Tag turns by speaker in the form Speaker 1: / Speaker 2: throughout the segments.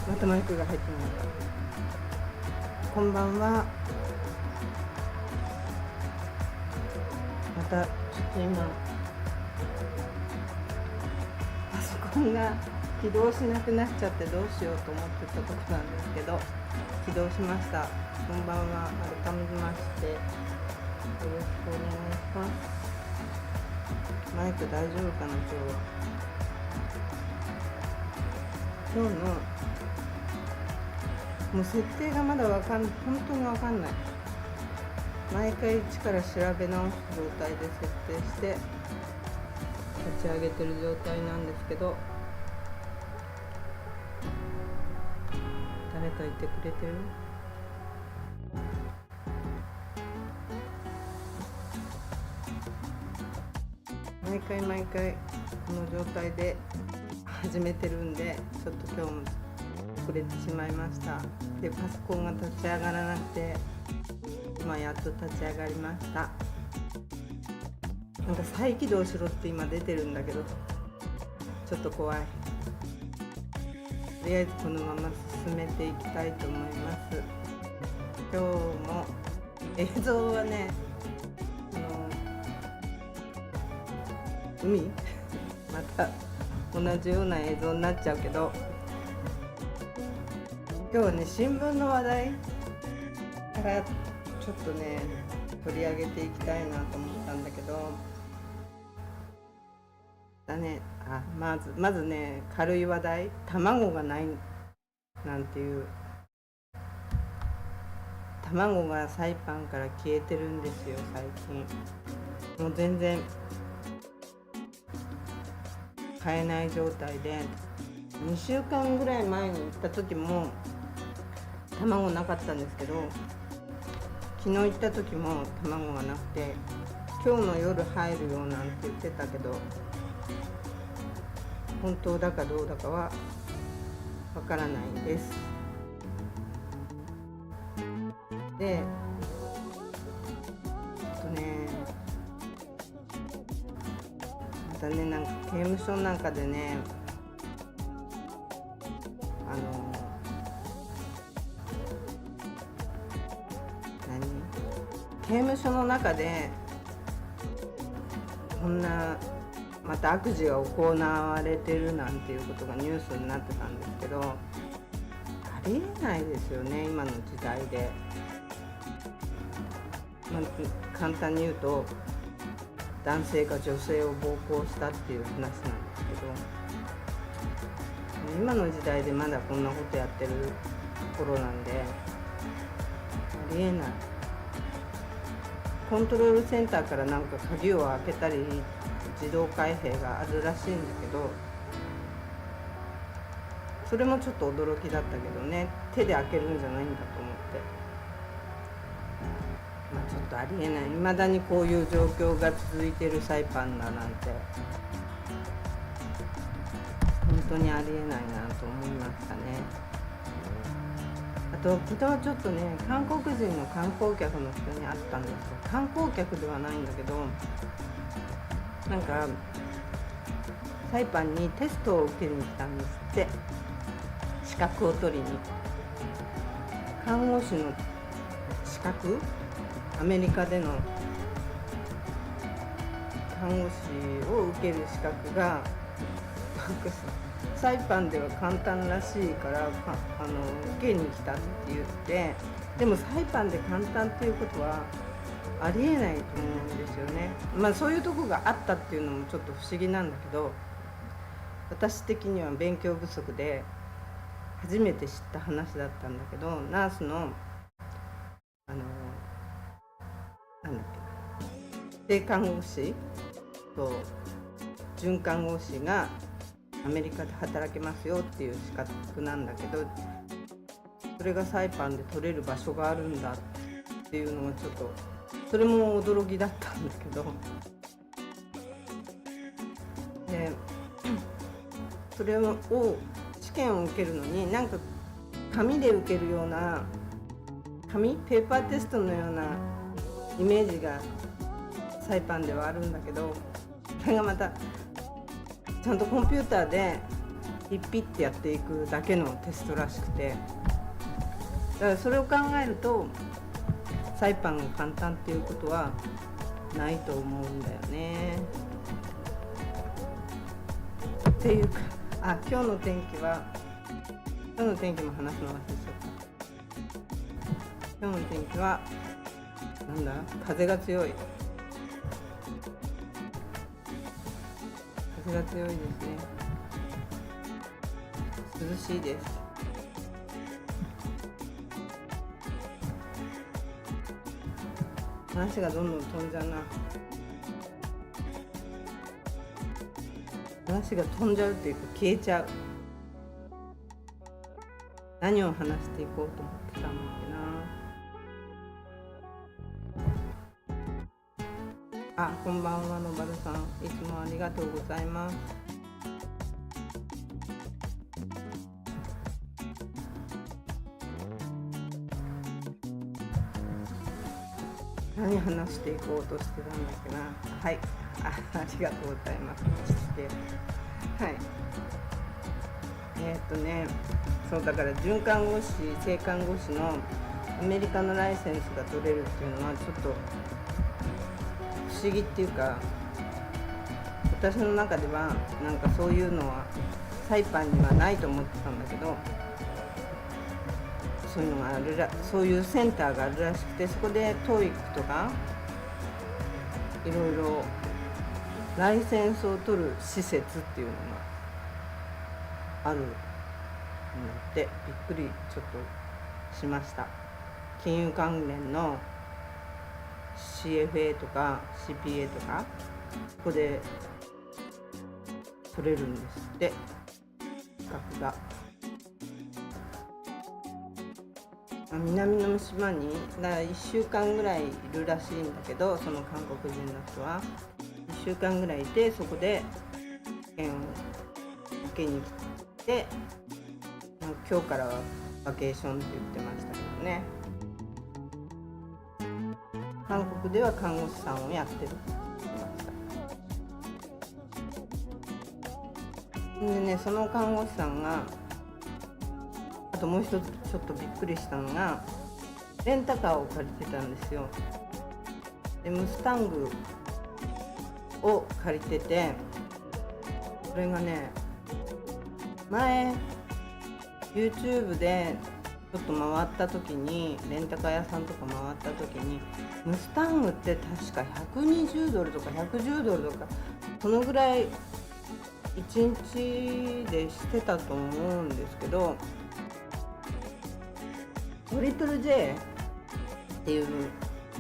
Speaker 1: またマイクが入ってなかった。こんばんは。またちょっと今パソコンが起動しなくなっちゃってどうしようと思ってたとこなんですけど、起動しました。こんばんは。改めましてよろしくお願いします。マイク大丈夫かな。今日のもう設定がまだ本当にわかんない。毎回一から調べ直す状態で設定して立ち上げてる状態なんですけど、誰かいてくれてる？毎回この状態で始めてるんで、ちょっと今日も遅れてしまいました。で、パソコンが立ち上がらなくて今やっと立ち上がりました。なんか再起動しろって今出てるんだけど、ちょっと怖い。とりあえずこのまま進めていきたいと思います。今日も映像はね、海また同じような映像になっちゃうけど、今日はね、新聞の話題からちょっとね取り上げていきたいなと思ったんだけど、まずね、軽い話題、卵がないなんていう、卵がサイパンから消えてるんですよ最近。もう全然買えない状態で、2週間ぐらい前に行った時も卵なかったんですけど、昨日行った時も卵がなくて、今日の夜入るよなんて言ってたけど、本当だかどうだかはわからないです。で、またね、なんか刑務所なんかでね、刑務所の中でこんなまた悪事が行われてるなんていうことがニュースになってたんですけど、ありえないですよね今の時代で。簡単に言うと、男性が女性を暴行したっていう話なんですけど、今の時代でまだこんなことやってるところなんでありえない。コントロールセンターからなんか鍵を開けたり自動開閉があるらしいんだけど、それもちょっと驚きだったけどね、手で開けるんじゃないんだと思って、ちょっとありえない。未だにこういう状況が続いてるサイパンだなんて本当にありえないなと思いましたね。あと昨日ちょっとね、韓国人の観光客の人に会ったんですよ。観光客ではないんだけど、なんかサイパンにテストを受けに来たんですって。資格を取りに。看護師の資格、アメリカでの看護師を受ける資格がサイパンでは簡単らしいから受けに来たって言って、でもサイパンで簡単っていうことはありえないと思うんですよね。そういうとこがあったっていうのもちょっと不思議なんだけど、私的には勉強不足で初めて知った話だったんだけど、ナースの正看護師と准看護師がアメリカで働けますよっていう資格なんだけど、それがサイパンで取れる場所があるんだっていうのがちょっと、それも驚きだったんだけど、でそれを試験を受けるのに、なんか紙で受けるようなペーパーテストのようなイメージがサイパンではあるんだけど、それがまたちゃんとコンピューターでピッピッてやっていくだけのテストらしくて、だからそれを考えるとサイパンが簡単っていうことはないと思うんだよね。っていうか、今日の天気も話すの忘れちゃった。今日の天気は風が強い。風が強いですね。涼しいです。話がどんどん飛んじゃうな。話が飛んじゃうっていうか消えちゃう。何を話していこうと思ってたんだっけな。こんばんはのばるさん、いつもありがとうございます。何話していこうとしてたんだっけな。はい、ありがとうございます。はい。そうだから准看護師、正看護師のアメリカのライセンスが取れるっていうのはちょっと不思議っていうか、私の中ではなんかそういうのはサイパンにはないと思ってたんだけど、そういうのがあるそういうセンターがあるらしくて、そこで TOEIC とかいろいろライセンスを取る施設っていうのがあるんだって。びっくりちょっとしました。金融関連の CFA とか CPA とかここで取れるんですって、資格が。南の島に1週間ぐらいいるらしいんだけど、その韓国人の人は1週間ぐらいいて、そこで試験を受けに来て、今日からはバケーションって言ってましたけどね。韓国では看護師さんをやってるって言ってました。でね、その看護師さんが、あともう一つちょっとびっくりしたのが、レンタカーを借りてたんですよ。でムスタングを借りてて、それがね、前 YouTube でちょっと回った時に、レンタカー屋さんとか回った時に、ムスタングって確か120ドルとか110ドルとかそのぐらい1日でしてたと思うんですけど、トリプル J っていう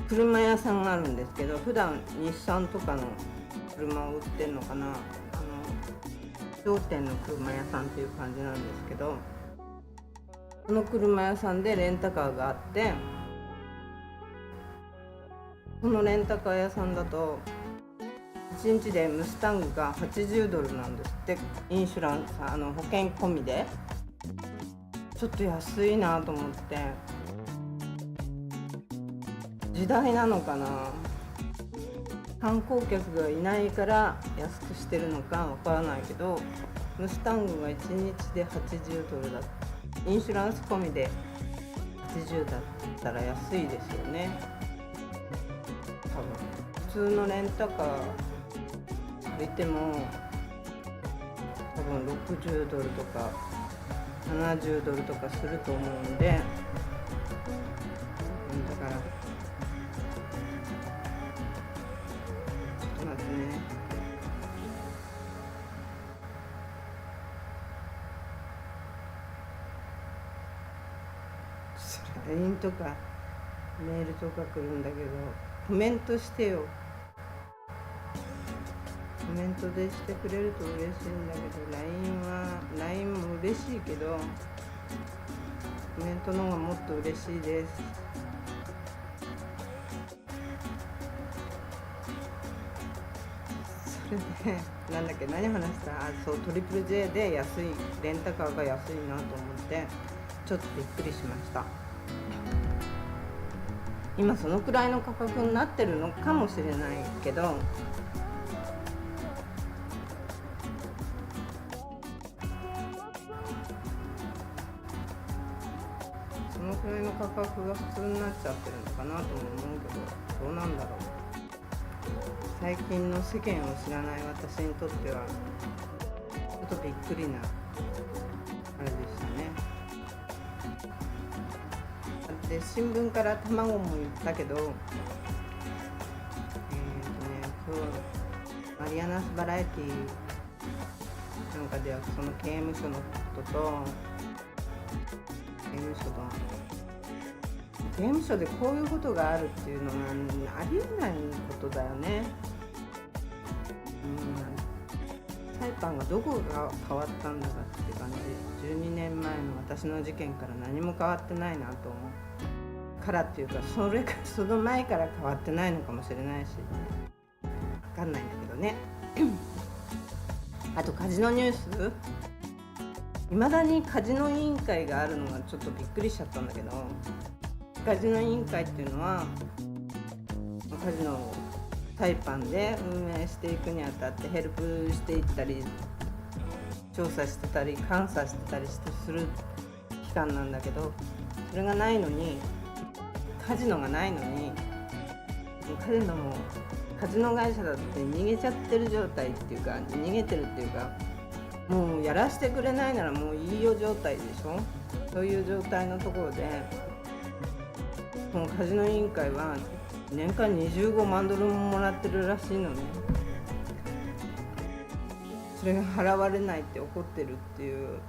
Speaker 1: 車屋さんがあるんですけど、普段日産とかの車を売ってるのかな、商店の車屋さんっていう感じなんですけど、その車屋さんでレンタカーがあって、そのレンタカー屋さんだと1日でムスタングが80ドルなんですって。インシュランス保険込みでちょっと安いなと思って、時代なのかな、観光客がいないから安くしてるのかわからないけど、ムスタングが1日で80ドルだった。インシュランス込みで80だったら安いですよね。多分普通のレンタカー借りても多分60ドルとか70ドルとかすると思うんで、だからちょっと待ってね。LINE とかメールとか来るんだけど、コメントしてよ。コメントでしてくれると嬉しいんだけど、LINE も嬉しいけど、コメントの方がもっと嬉しいです。それでなんだっけ、何話した？そう、トリプル J で安い、レンタカーが安いなと思ってちょっとびっくりしました。今そのくらいの価格になってるのかもしれないけど、それの価格が普通になっちゃってるのかなとも思うけど、どうなんだろう。最近の世間を知らない私にとってはちょっとびっくりなあれでしたね。で新聞から卵も言ったけど、今日マリアナスバラエティなんかではその刑務所のことと刑務所でこういうことがあるっていうのがありえないことだよね。サイパンがどこが変わったんだかって感じ。12年前の私の事件から何も変わってないなと思うからっていうか、その前から変わってないのかもしれないし、分かんないんだけどね。あとカジノニュース、いまだにカジノ委員会があるのがちょっとびっくりしちゃったんだけど、カジノ委員会っていうのはカジノをサイパンで運営していくにあたってヘルプしていったり調査してたり監査してたりする機関なんだけど、それがないのに、カジノがないのに、カジノ会社だって逃げちゃってる状態っていうか、逃げてるっていうか、もうやらせてくれないならもういいよ状態でしょ。そういう状態のところで、このカジノ委員会は年間25万ドルももらってるらしいのね。それが払われないって怒ってるっていう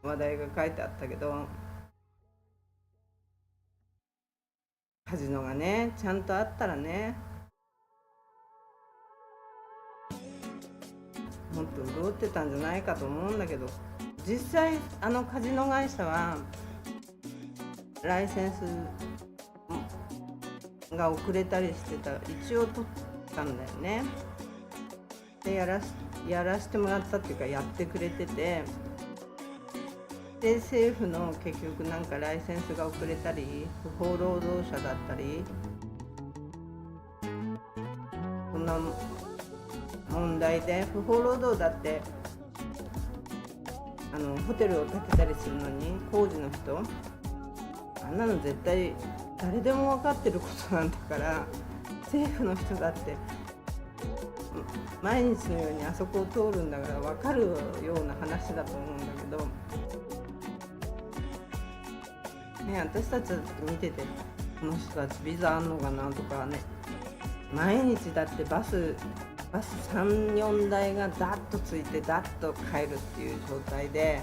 Speaker 1: 話題が書いてあったけど、カジノがねちゃんとあったらね、もっと潤ってたんじゃないかと思うんだけど、実際カジノ会社はライセンスが遅れたりしてた、一応取ったんだよね。でやらせてもらったっていうか、やってくれてて、で政府の結局なんかライセンスが遅れたり、不法労働者だったり、そんな問題で、不法労働だってホテルを建てたりするのに工事の人、あんなの絶対誰でも分かってることなんだから、政府の人だって毎日のようにあそこを通るんだから分かるような話だと思うんだけどね。私たちだって見てて、この人たちビザあんのかなとかね、毎日だってバス3、4台がダッとついてダッと帰るっていう状態で、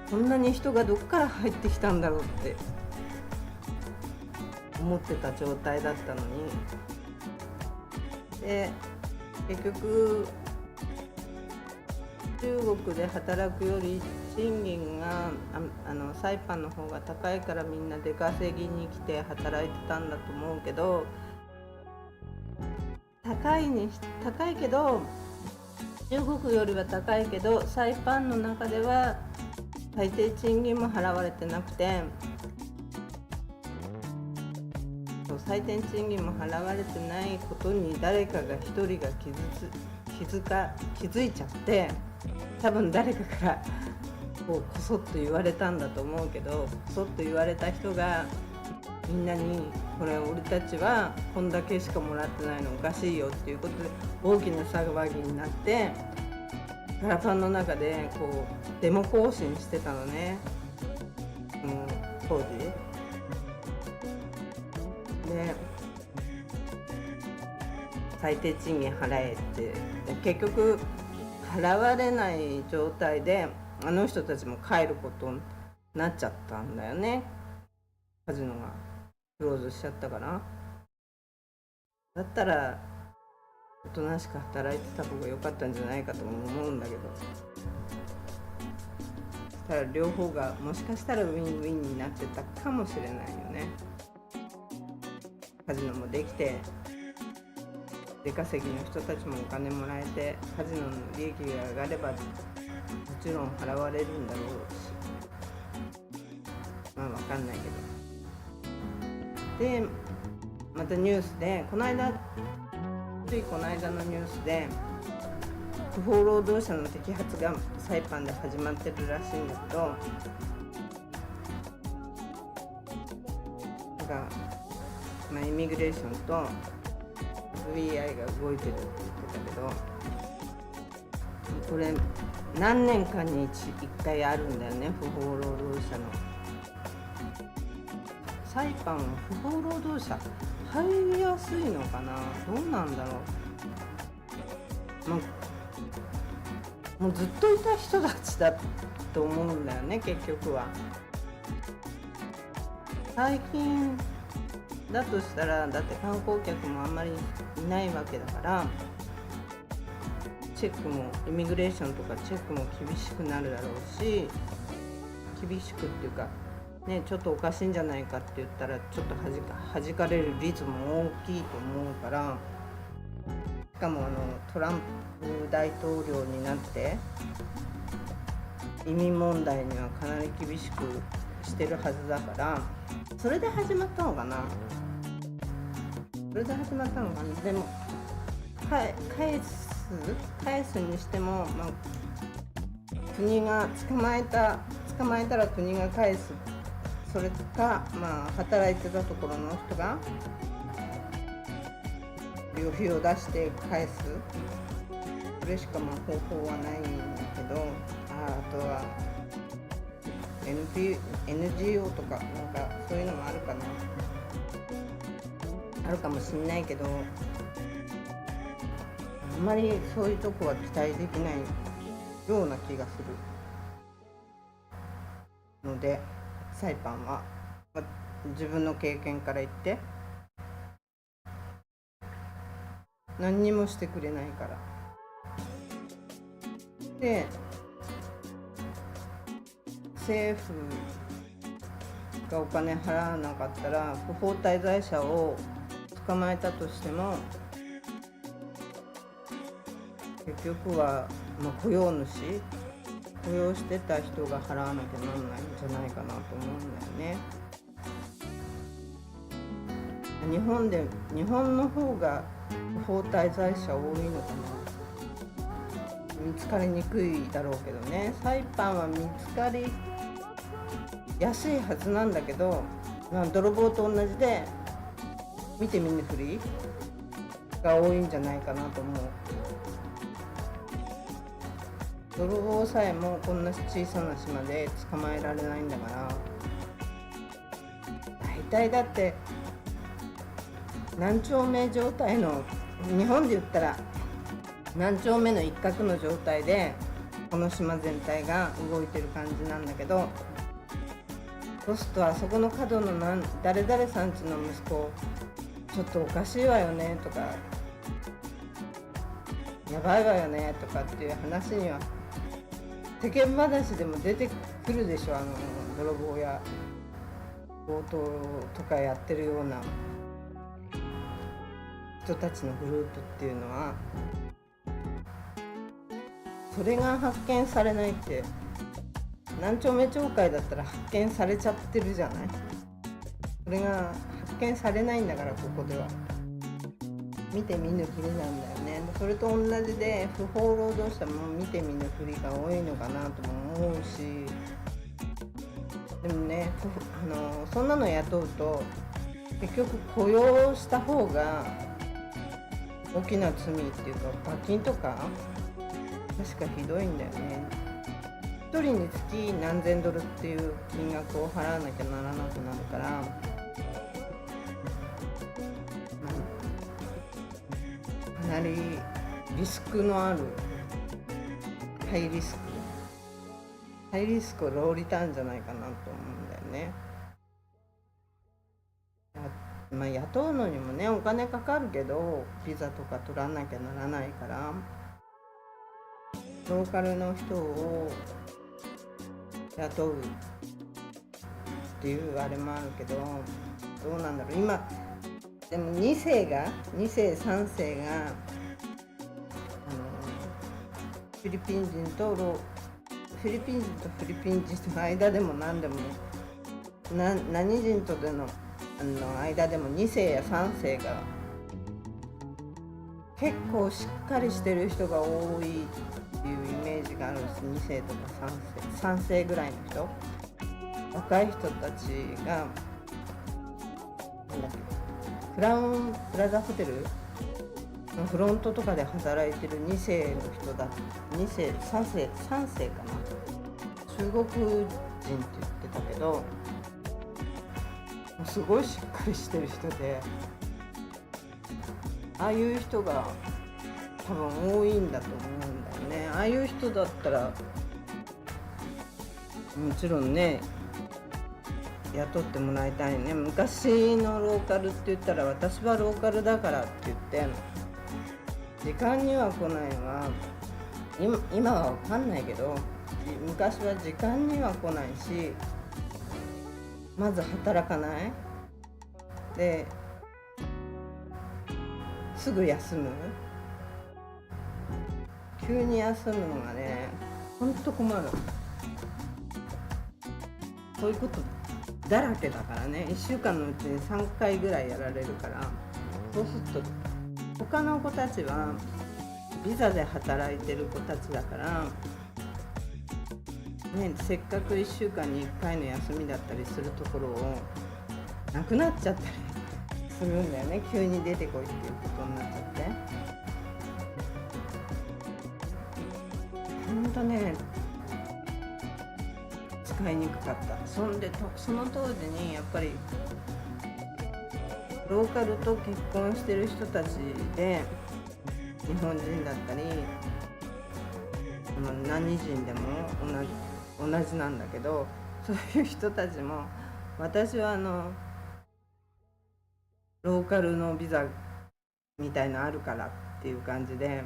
Speaker 1: こんなに人がどこから入ってきたんだろうって思ってた状態だったのに、で結局中国で働くより賃金がサイパンの方が高いからみんな出稼ぎに来て働いてたんだと思うけど、高いけど、中国よりは高いけど、サイパンの中では最低賃金も払われてなくて、最低賃金も払われてないことに誰かが一人が気づいちゃって、多分誰かからこそっと言われたんだと思うけど、こそっと言われた人がみんなに、これ俺たちはこんだけしかもらってないのおかしいよっていうことで大きな騒ぎになって、ガラパンの中でこうデモ行進してたのね、当時で、最低賃金払えって、結局払われない状態であの人たちも帰ることになっちゃったんだよね。カジノがクローズしちゃったから。だったらおとなしく働いてた方が良かったんじゃないかとも思うんだけど、そしたら両方がもしかしたらウィンウィンになってたかもしれないよね。カジノもできて、出稼ぎの人たちもお金もらえて、カジノの利益が上がればもちろん払われるんだろうし、まあ分かんないけど。でまたニュースでついこの間のニュースで、不法労働者の摘発がサイパンで始まってるらしいんだけど、イミグレーションと FBI が動いてるって言ってたけど、これ何年間に1回あるんだよね、不法労働者の裁判。不法労働者入りやすいのかな、どうなんだろう。もうずっといた人たちだと思うんだよね、結局は。最近だとしたら、だって観光客もあんまりいないわけだから、チェックもイミグレーションとかチェックも厳しくなるだろうし、厳しくっていうかね、ちょっとおかしいんじゃないかって言ったらちょっと弾かれる率も大きいと思うから、しかもトランプ大統領になって移民問題にはかなり厳しくしてるはずだから、それで始まったのかな。それで始まったのかな。でも返すにしても、国が捕まえたら国が返す。それか、働いてたところの人が旅費を出して返す。それしか方法はないんだけど、あとは NGO とかなんかそういうのもあるかな。あるかもしれないけど、あんまりそういうとこは期待できないような気がするので、サイパンは、自分の経験から言って何にもしてくれないから。で、政府がお金払わなかったら、不法滞在者を捕まえたとしても、結局は、雇用してた人が払わなきゃなんないんじゃないかなと思うんだよね。日本の方が不法滞在者多いのかな。見つかりにくいだろうけどね。サイパンは見つかりやすいはずなんだけど、泥棒と同じで見て見ぬふりが多いんじゃないかなと思う。泥棒さえもこんな小さな島で捕まえられないんだから、大体だって何丁目状態の、日本で言ったら何丁目の一角の状態でこの島全体が動いてる感じなんだけど、そうするとあそこの角の誰々さんちの息子ちょっとおかしいわよねとか、やばいわよねとかっていう話には世間話でも出てくるでしょ。泥棒や強盗とかやってるような人たちのグループっていうのは、それが発見されないって、何丁目町会だったら発見されちゃってるじゃない。それが発見されないんだから、ここでは見て見ぬふりなんだよね。それと同じで、不法労働者も見て見ぬふりが多いのかなとも思うし、でもね、そんなの雇うと結局雇用した方が大きな罪っていうか、罰金とか確かひどいんだよね。1人につき何千ドルっていう金額を払わなきゃならなくなるから、かなりリスクのあるハイリスクローリターンじゃないかなと思うんだよね。雇うのにもね、お金かかるけど、ビザとか取らなきゃならないから、ローカルの人を雇うっていうあれもあるけど、どうなんだろう。今でも2世3世がフィリピン人とフィリピン人の間でも何でも何人とでの間でも2世や3世が結構しっかりしてる人が多いっていうイメージがあるし、2世とか3世ぐらいの人、若い人たちがクラウンプラザホテルのフロントとかで働いてる2世の人だ、2世3世かな、中国人って言ってたけど、すごいしっかりしてる人で、ああいう人が多分多いんだと思うんだよね。ああいう人だったらもちろんね雇ってもらいたいね。昔のローカルって言ったら、私はローカルだからって言って時間には来ないわ。今は分かんないけど、昔は時間には来ないし、まず働かないですぐ休む。急に休むのがね、ほんと困る。そういうことだらけだからね。1週間のうちに3回ぐらいやられるから、そうすると他の子たちはビザで働いてる子たちだから、ね、せっかく1週間に1回の休みだったりするところをなくなっちゃったりするんだよね。急に出てこいっていうことになっちゃって、ほんとね使いにくかった。その当時にやっぱりローカルと結婚してる人たちで、日本人だったり何人でも同じなんだけど、そういう人たちも、私はローカルのビザみたいのあるからっていう感じで、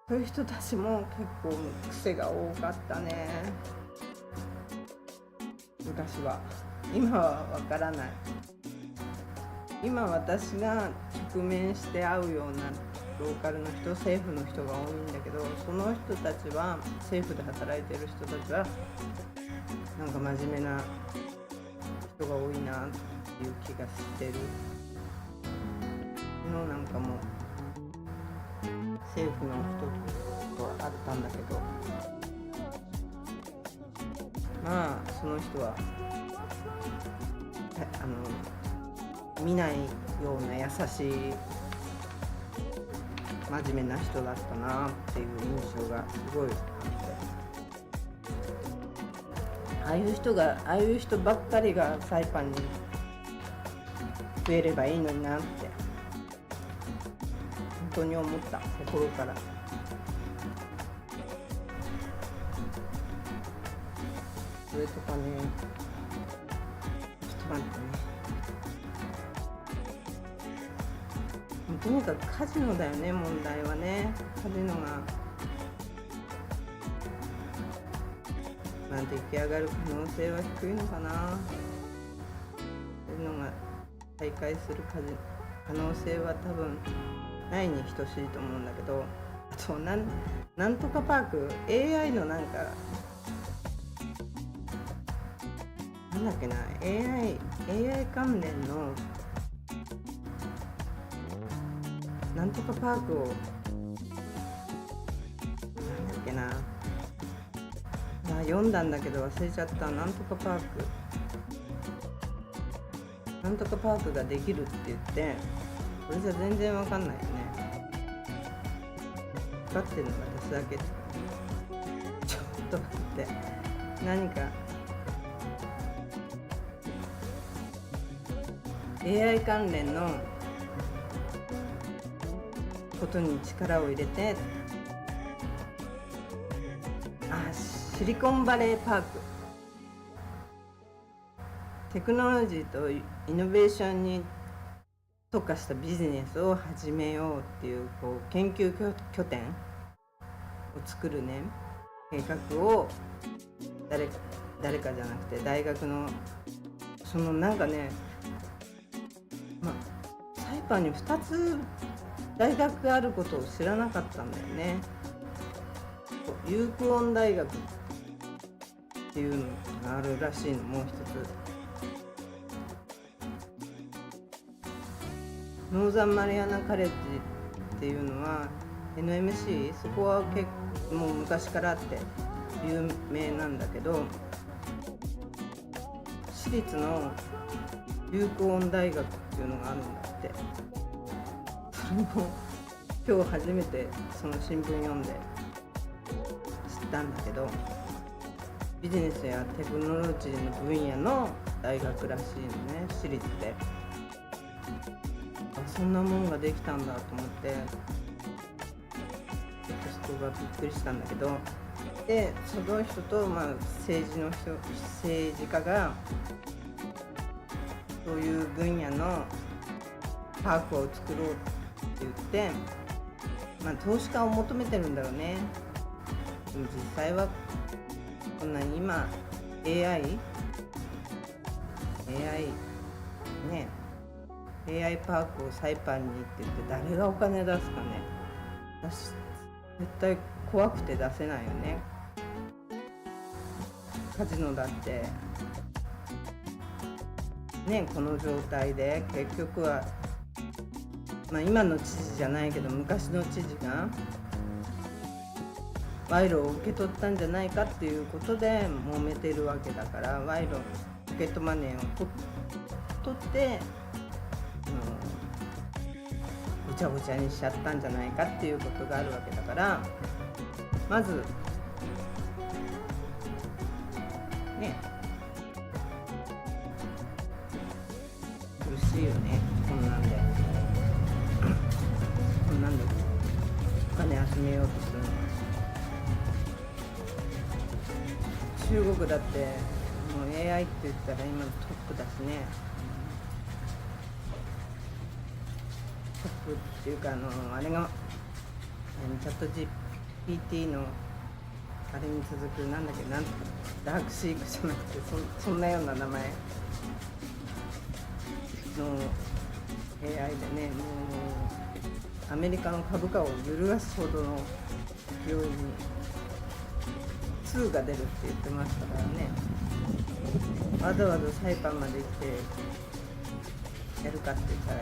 Speaker 1: そういう人たちも結構癖が多かったね、昔は。今はわからない。今私が直面して会うようなローカルの人、政府の人が多いんだけど、その人たちは、政府で働いてる人たちはなんか真面目な人が多いなっていう気がしてるの。なんかも政府の人と会ったんだけど、まあその人は見ないような優しい真面目な人だったなっていう印象がすごいあって、ああいう人ばっかりがサイパンに増えればいいのになって本当に思った、心から。それとかね、ちょっと待ってね、とにかくカジノだよね、問題はね。カジノが出来上がる可能性は低いのかな。そういうのが再開する可能性は多分ないに等しいと思うんだけど、あとなんとかパーク AI のなんだっけな、 AI 関連のなんとかパークを、なんだっけな、読んだんだけど忘れちゃった。なんとかパークができるって言って、これじゃ全然わかんないよね。分かってるのが私だけ。ちょっと待って、何か AI 関連のことに力を入れて、シリコンバレーパーク、テクノロジーとイノベーションに特化したビジネスを始めようっていう、研究拠点を作るね、計画を誰かじゃなくて大学のなんかね、サイパンに2つ大学があることを知らなかったんだよね。ユークオン大学っていうのがあるらしいの、もう一つ。ノーザンマリアナカレッジっていうのは NMC、 そこは結構もう昔からあって有名なんだけど、私立のユークオン大学ってっていうのがあるんだって。それも今日初めてその新聞読んで知ったんだけど、ビジネスやテクノロジーの分野の大学らしいのね、私立で。そんなもんができたんだと思って、ちょっとそこがびっくりしたんだけど、でその人と、政治家がそういう分野のパークを作ろうって言って、投資家を求めてるんだろうね。でも実際はこんなに今 AI ね、AI パークをサイパンにって言って誰がお金出すかね。私絶対怖くて出せないよね。カジノだってね、この状態で結局は、今の知事じゃないけど昔の知事が賄賂を受け取ったんじゃないかっていうことで揉めてるわけだから、賄賂ポケットマネーを取ってぐちゃぐちゃにしちゃったんじゃないかっていうことがあるわけだから、まずね、苦しいよね。こんなんでお金集めようとするの。中国だってもう AI って言ったら今のトップだしね。トップっていうかあれがチャット GPT のあれに続くダークシークじゃなくてそんなような名前の AI でね、もうアメリカの株価を揺るがすほどの勢いに2が出るって言ってましたからね。わざわざサイパンまで行ってやるかって言ったら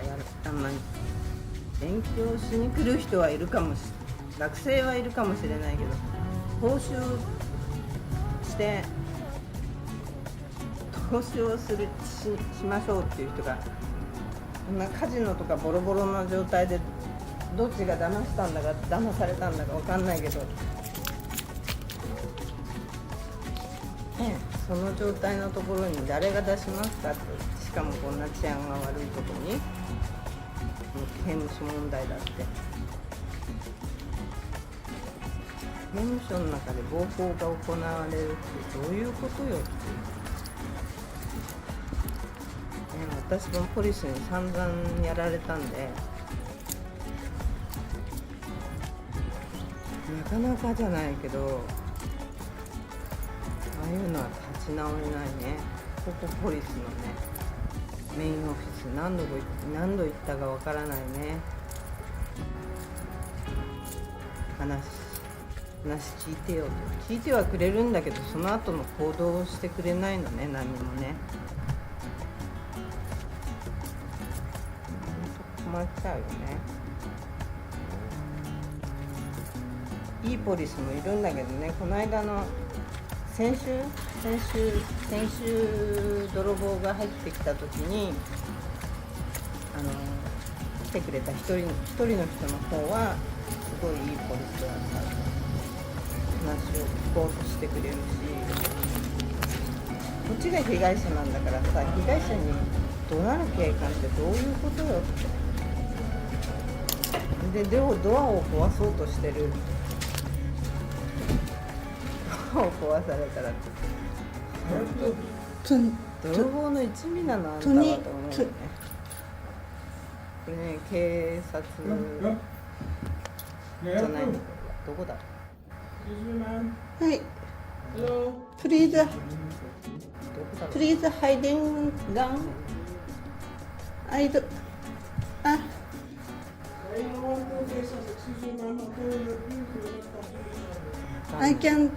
Speaker 1: 勉強しに来る人はいるかも学生はいるかもしれないけど、報酬して投資をしましょうっていう人がこんなカジノとかボロボロな状態でどっちが騙したんだか騙されたんだか分かんないけど、その状態のところに誰が出しますかって、しかもこんな治安が悪いところに刑務所問題だって。刑務所の中で暴行が行われるってどういうことよっていう、私もポリスに散々やられたんで、なかなかじゃないけどああいうのは立ち直れないね。ここポリスのねメインオフィス何度行ったかわからないね。話聞いてよと聞いてはくれるんだけど、その後の行動をしてくれないのね、何もね。困っちゃうよね。いいポリスもいるんだけどね、この間の先週泥棒が入ってきた時に来てくれた一人の人の方はすごいいいポリスだった。話を聞こうとしてくれるし、こっちが被害者なんだからさ、被害者に怒鳴る警官ってどういうことよって。でドアを壊そうとしてる。ドアを壊されたら泥棒の一味なのあんたはと思うよね。これね、警察じゃないの、どこだ。はい。Please hiding down. I can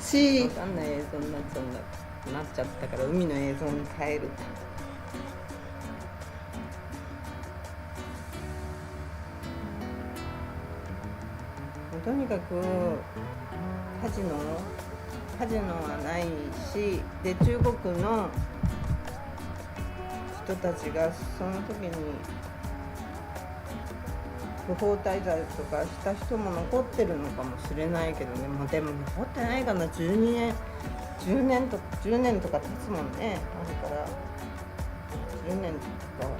Speaker 1: see. わかんない映像になっちゃったから海の映像に変える。とにかくカジノはないし、で中国の人たちがその時に不法滞在とかした人も残ってるのかもしれないけどね、でも残ってないかな。10年とか経つもんね。あれから10年とか、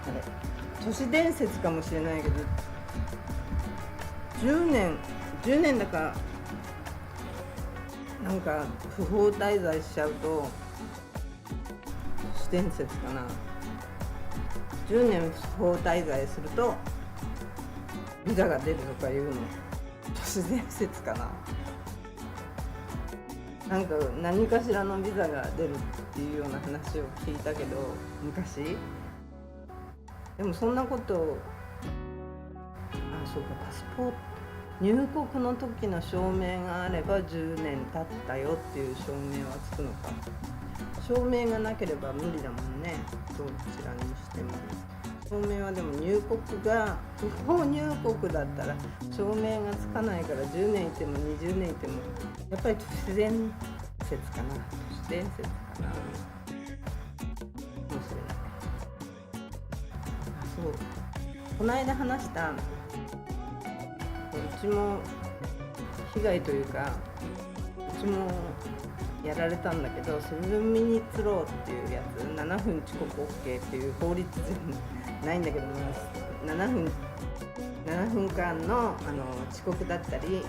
Speaker 1: あれ都市伝説かもしれないけど、10年だからなんか不法滞在しちゃうと都市伝説かな。10年不法滞在するとビザが出るとかいうの都市伝説かな。なんか何かしらのビザが出るっていうような話を聞いたけど、昔。でもそんなことそうか、パスポート入国の時の証明があれば10年経ったよっていう証明はつくのか。証明がなければ無理だもんね、どちらにしても。証明はでも入国が不法入国だったら証明がつかないから、10年いても20年いてもやっぱり都市伝説かな。都市伝説かな、もしれない。そう、この間話したうちも被害というか、うちもやられたんだけど、7ミニッツローっていうやつ、7分遅刻 OK っていう法律じゃないんだけども、7分間の、遅刻だったり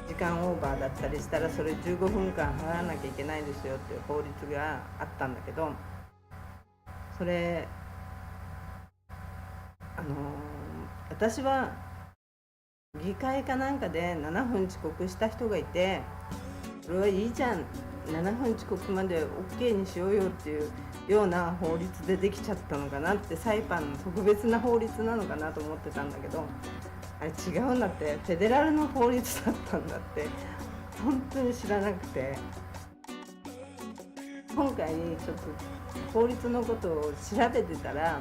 Speaker 1: 時間オーバーだったりしたら、それ15分間払わなきゃいけないですよっていう法律があったんだけど、それ私は議会かなんかで7分遅刻した人がいて、それはいいじゃん、7分遅刻まで OK にしようよっていうような法律でできちゃったのかなって、サイパンの特別な法律なのかなと思ってたんだけど、あれ違うんだって、フェデラルの法律だったんだって。本当に知らなくて、今回ちょっと法律のことを調べてたら、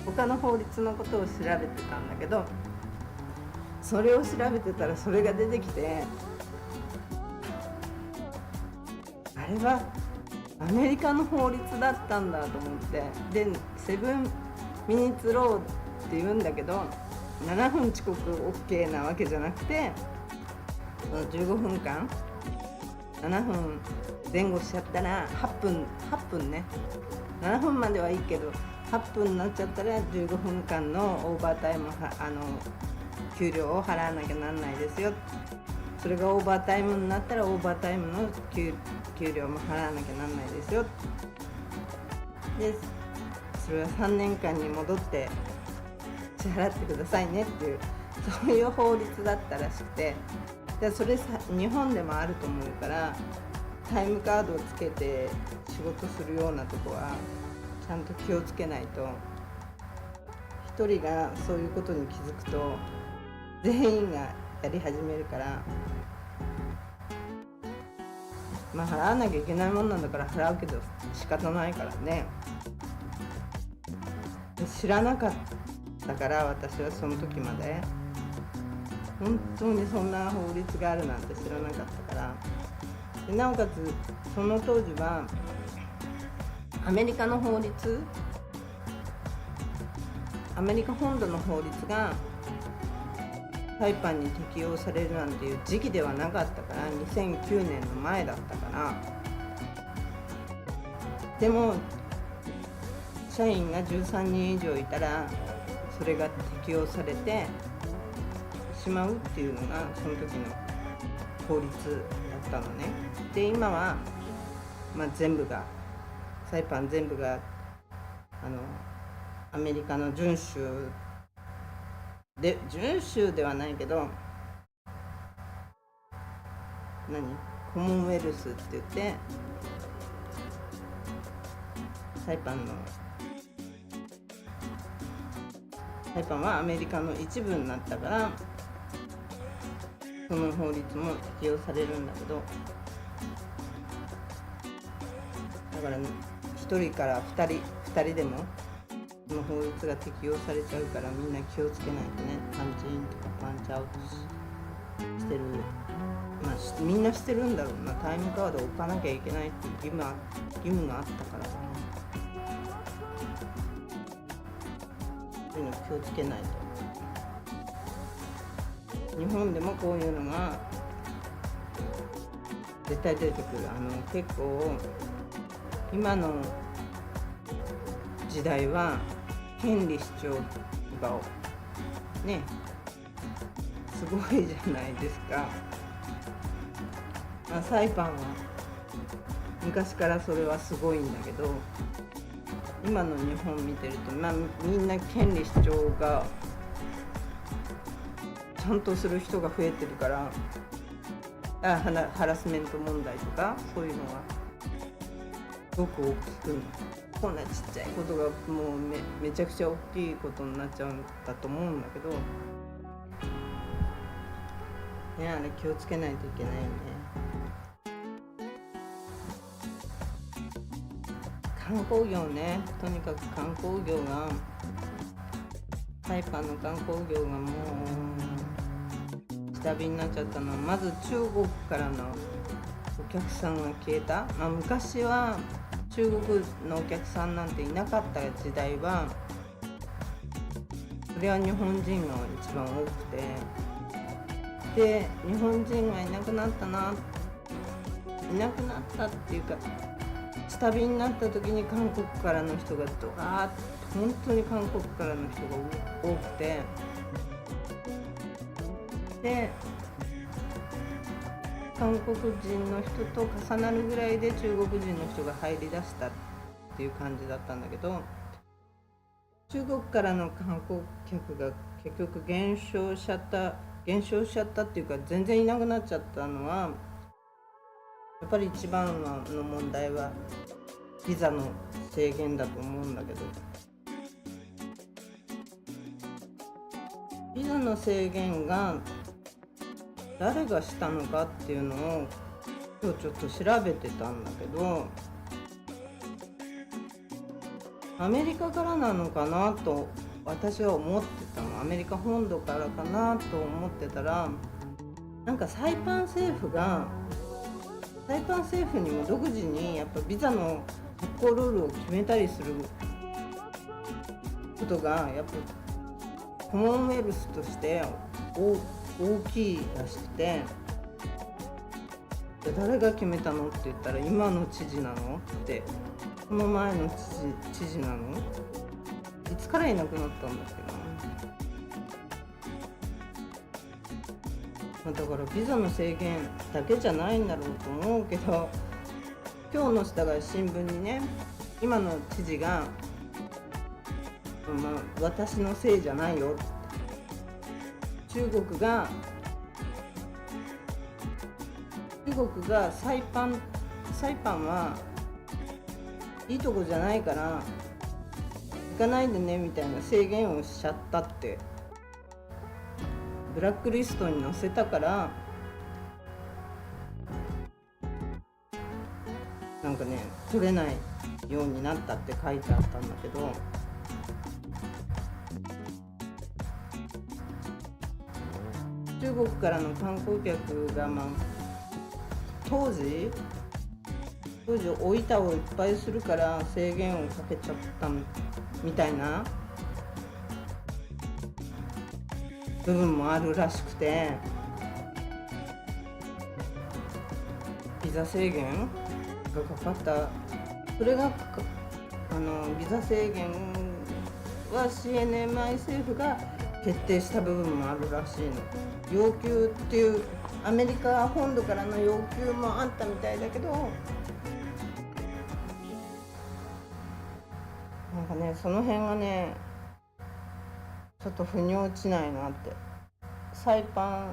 Speaker 1: 他の法律のことを調べてたんだけど、それを調べてたらそれが出てきて、あれはアメリカの法律だったんだと思って。で、7ミニッツローって言うんだけど、7分遅刻 OK なわけじゃなくて、その15分間7分前後しちゃったら8分ね、7分まではいいけど8分になっちゃったら15分間のオーバータイム給料を払わなきゃなんないですよ。それがオーバータイムになったらオーバータイムの給料も払わなきゃなんないですよ。で、それは3年間に戻って支払ってくださいねっていう、そういう法律だったらしくて、でそれ日本でもあると思うから、タイムカードをつけて仕事するようなとこはちゃんと気をつけないと、一人がそういうことに気づくと全員がやり始めるから、まあ払わなきゃいけないもんなんだから払うけど仕方ないからね。知らなかったから、私はその時まで本当にそんな法律があるなんて知らなかったから。でなおかつその当時はアメリカの法律、アメリカ本土の法律がサイパンに適用されるなんていう時期ではなかったから、2009年の前だったから。でも社員が13人以上いたらそれが適用されてしまうっていうのがその時の法律だったのね。で今は、全部がサイパン全部がアメリカの準州ではないけど、コモンウェルスって言って、サイパンはアメリカの一部になったから、その法律も適用されるんだけど、だから、1人から2人でもその法律が適用されちゃうから、みんな気をつけないとね。パンチインとかパンチアウトしてる、みんなしてるんだろうな。タイムカードを置かなきゃいけないっていう義務があったから、そういうの気をつけないと。日本でもこういうのが絶対出てくる。結構今の時代は権利主張がねすごいじゃないですか。サイパンは昔からそれはすごいんだけど、今の日本見てると、みんな権利主張がちゃんとする人が増えてるから、ハラスメント問題とかそういうのがすごく大きく、こんなちっちゃいことがもう めちゃくちゃ大きいことになっちゃうんだと思うんだけどね、あれ気をつけないといけないよね。観光業ね、とにかく観光業が、サイパンの観光業がもう下火になっちゃったのは、まず中国からのお客さんが消えた。昔は中国のお客さんなんていなかった時代は、それは日本人が一番多くて、で日本人がいなくなったっていうか、下火になった時に韓国からの人がドラーッと、本当に韓国からの人が多くて、で韓国人の人と重なるぐらいで中国人の人が入りだしたっていう感じだったんだけど、中国からの観光客が結局減少しちゃったっていうか、全然いなくなっちゃったのは、やっぱり一番の問題はビザの制限だと思うんだけど、ビザの制限が誰がしたのかっていうのを今日ちょっと調べてたんだけど、アメリカからなのかなと私は思ってたの。アメリカ本土からかなと思ってたら、なんかサイパン政府にも独自にやっぱビザの発行ルールを決めたりすることがやっぱコモンウェルスとして大きいらしくて、誰が決めたのって言ったら、今の知事なのって、この前の知事なの、いつからいなくなったんだっけな。だからビザの制限だけじゃないんだろうと思うけど、今日の下が新聞にね、今の知事が、私のせいじゃないよって、中国がサイパンはいいとこじゃないから行かないでねみたいな制限をしちゃったって、ブラックリストに載せたからなんかね取れないようになったって書いてあったんだけど、中国からの観光客が、当時老いたをいっぱいするから制限をかけちゃったみたいな部分もあるらしくて、ビザ制限がかかった。それがビザ制限は CNMI 政府が決定した部分もあるらしいの。要求っていうアメリカ本土からの要求もあったみたいだけど、なんかねその辺がねちょっと腑に落ちないなって。サイパ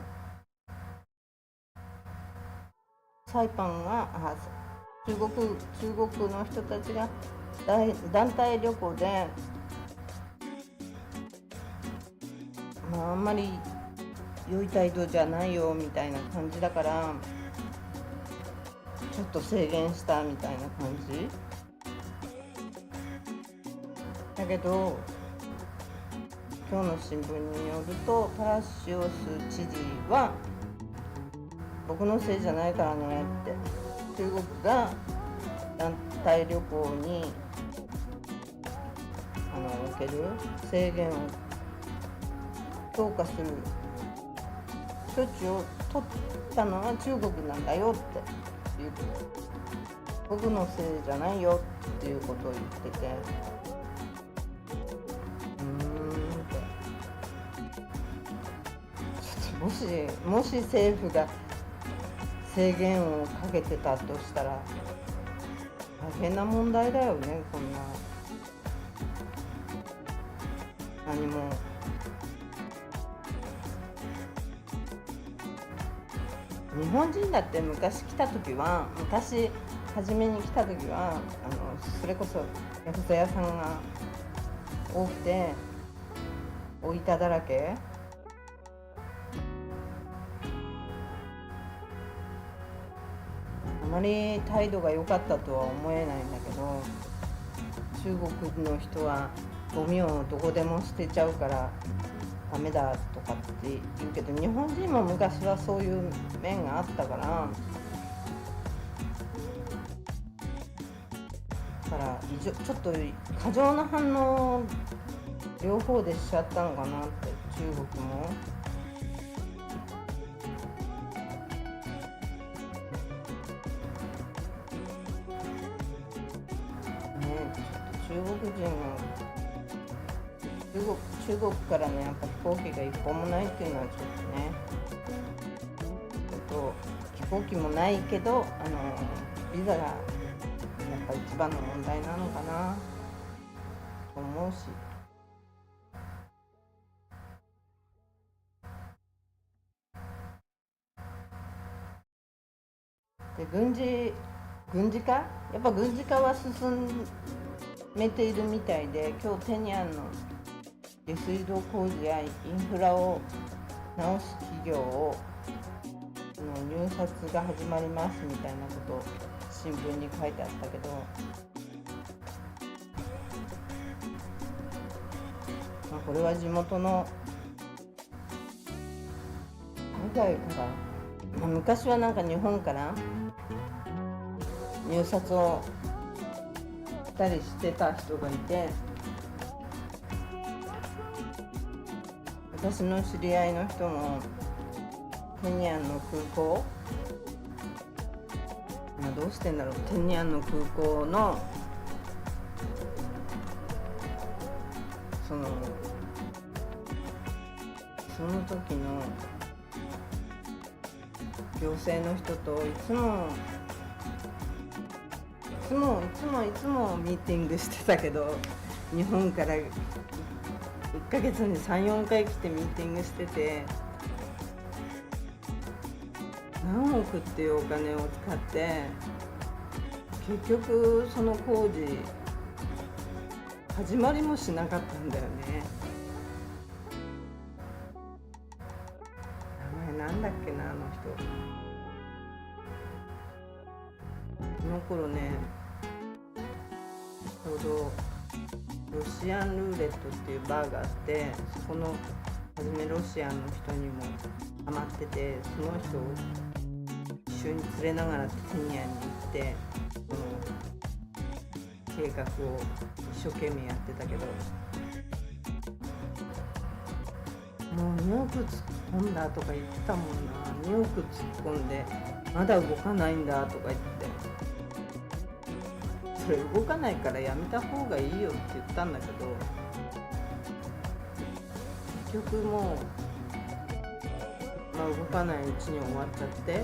Speaker 1: ンが中国の人たちが団体旅行で、あんまり良い態度じゃないよみたいな感じだから、ちょっと制限したみたいな感じだけど、今日の新聞によるとパラシオス知事は僕のせいじゃないからねって、中国が団体旅行における制限を強化する措置を取ったのは中国なんだよっていう、僕のせいじゃないよっていうことを言ってて、もし政府が制限をかけてたとしたら大変な問題だよね。こんな何も日本人だって昔初めに来た時はそれこそヤクザ屋さんが多くてお板だらけ、あまり態度が良かったとは思えないんだけど、中国の人はゴミをどこでも捨てちゃうからダメだとかって言うけど、日本人も昔はそういう面があったから、ちょっと過剰な反応を両方でしちゃったのかなって、中国も。中国人も中国からね、やっぱ飛行機が一本もないっていうのはちょっと飛行機もないけどビザがやっぱ一番の問題なのかなと思うし、で軍事化は進めているみたいで、今日テニアンの下水道工事やインフラを直す企業を入札が始まりますみたいなことを新聞に書いてあったけど、これは地元の海外から、昔はなんか日本から入札をしたりしてた人がいて、私の知り合いの人もテニアンの空港、どうしてんだろう、テニアンの空港のその時の行政の人といつもミーティングしてたけど、日本から1ヶ月に 3,4 回来てミーティングしてて、何億っていうお金を使って結局その工事始まりもしなかったんだよね。名前なんだっけな、あの人。この頃ね、ちょうどロシアンルーレットっていうバーがあって、そこの初めロシアの人にもハマってて、その人を一緒に連れながらテニアに行って、その計画を一生懸命やってたけど、もう2億突っ込んだとか言ってたもんな。2億突っ込んでまだ動かないんだとか言って、それ動かないからやめた方がいいよって言ったんだけど、結局もう、動かないうちに終わっちゃって、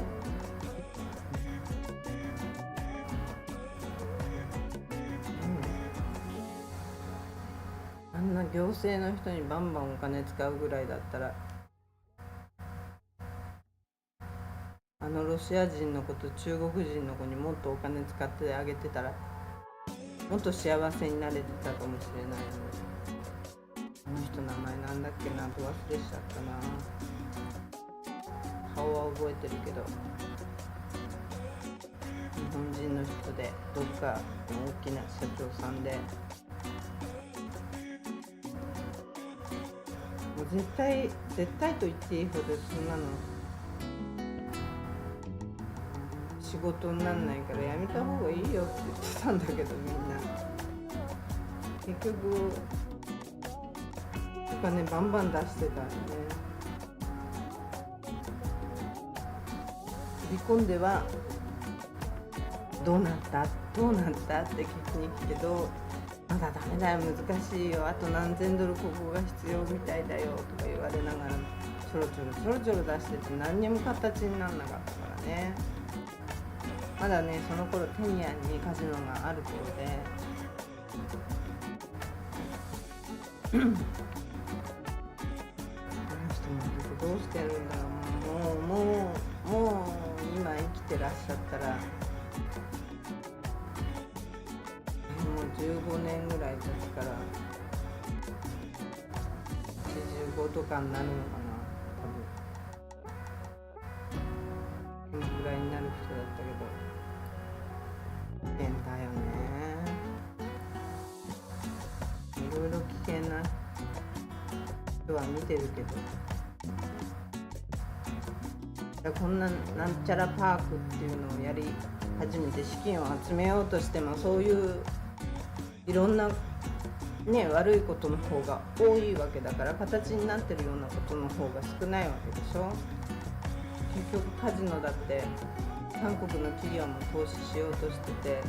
Speaker 1: あんな行政の人にバンバンお金使うぐらいだったら、ロシア人の子と中国人の子にもっとお金使ってあげてたら、もっと幸せになれてたかもしれないのに。あの人名前なんだっけな、忘れちゃったな。顔は覚えてるけど、日本人の人でどっかの大きな社長さんで、もう絶対と言っていいほどそんなの事にならないからやめた方がいいよって言ってたんだけど、みんな結局お金バンバン出してたんでね。離婚ではどうなったどうなったって聞きに行くけど、まだダメだよ、難しいよ、あと何千ドルここが必要みたいだよとか言われながらちょろちょろ出してて何にも形にならなかったからね。まだねその頃テニアンにカジノがある頃であの人もどうしてるんだろう。もう今生きてらっしゃったらもう15年ぐらい経つから85とかになるのかな、多分。このぐらいになる人だったけど変だよね。いろいろ危険な人は見てるけど、こんななんちゃらパークっていうのをやり始めて資金を集めようとしても、そういういろんなね悪いことの方が多いわけだから、形になってるようなことの方が少ないわけでしょ。結局カジノだって韓国の企業も投資しようとしてて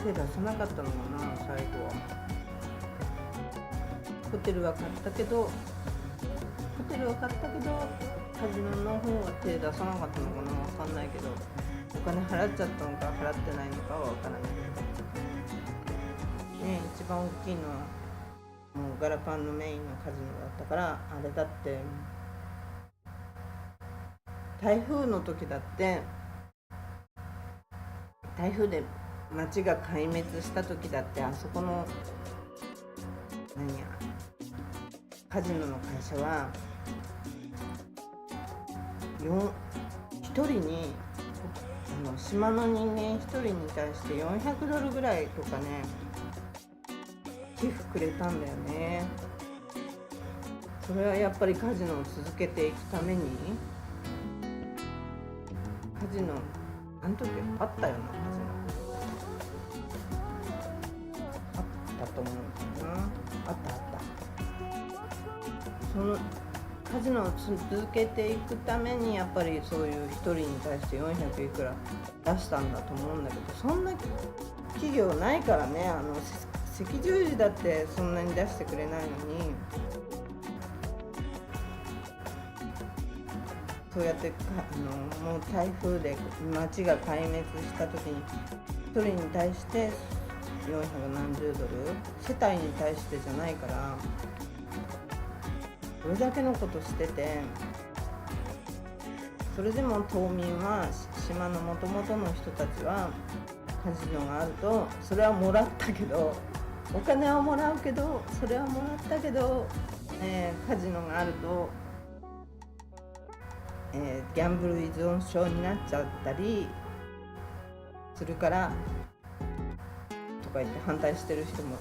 Speaker 1: 手出さなかったのかな、最後は。ホテルは買ったけどカジノの方は手出さなかったのかな、分かんないけど、お金払っちゃったのか払ってないのかは分からないけどね。一番大きいのはもうガラパンのメインのカジノだったから、あれだって台風の時だって、台風で街が壊滅した時だって、あそこのカジノの会社は1人に島の人間1人に対して400ドルぐらいとかね寄付くれたんだよね。それはやっぱりカジノを続けていくために、カジノあの時あったよな、カジノあったと思うんだよな。あったそのカジノを続けていくためにやっぱりそういう1人に対して400いくら出したんだと思うんだけど、そんな企業ないからね。赤十字だってそんなに出してくれないのに、そうやってもう台風で街が壊滅した時に1人に対して400何十ドル、世帯に対してじゃないから、これだけのことしてて、それでも島民は、島の元々の人たちはカジノがあると、それはもらったけど、お金はもらうけど、それはもらったけど、カジノがあると、ギャンブル依存症になっちゃったりするからとか言って反対してる人も、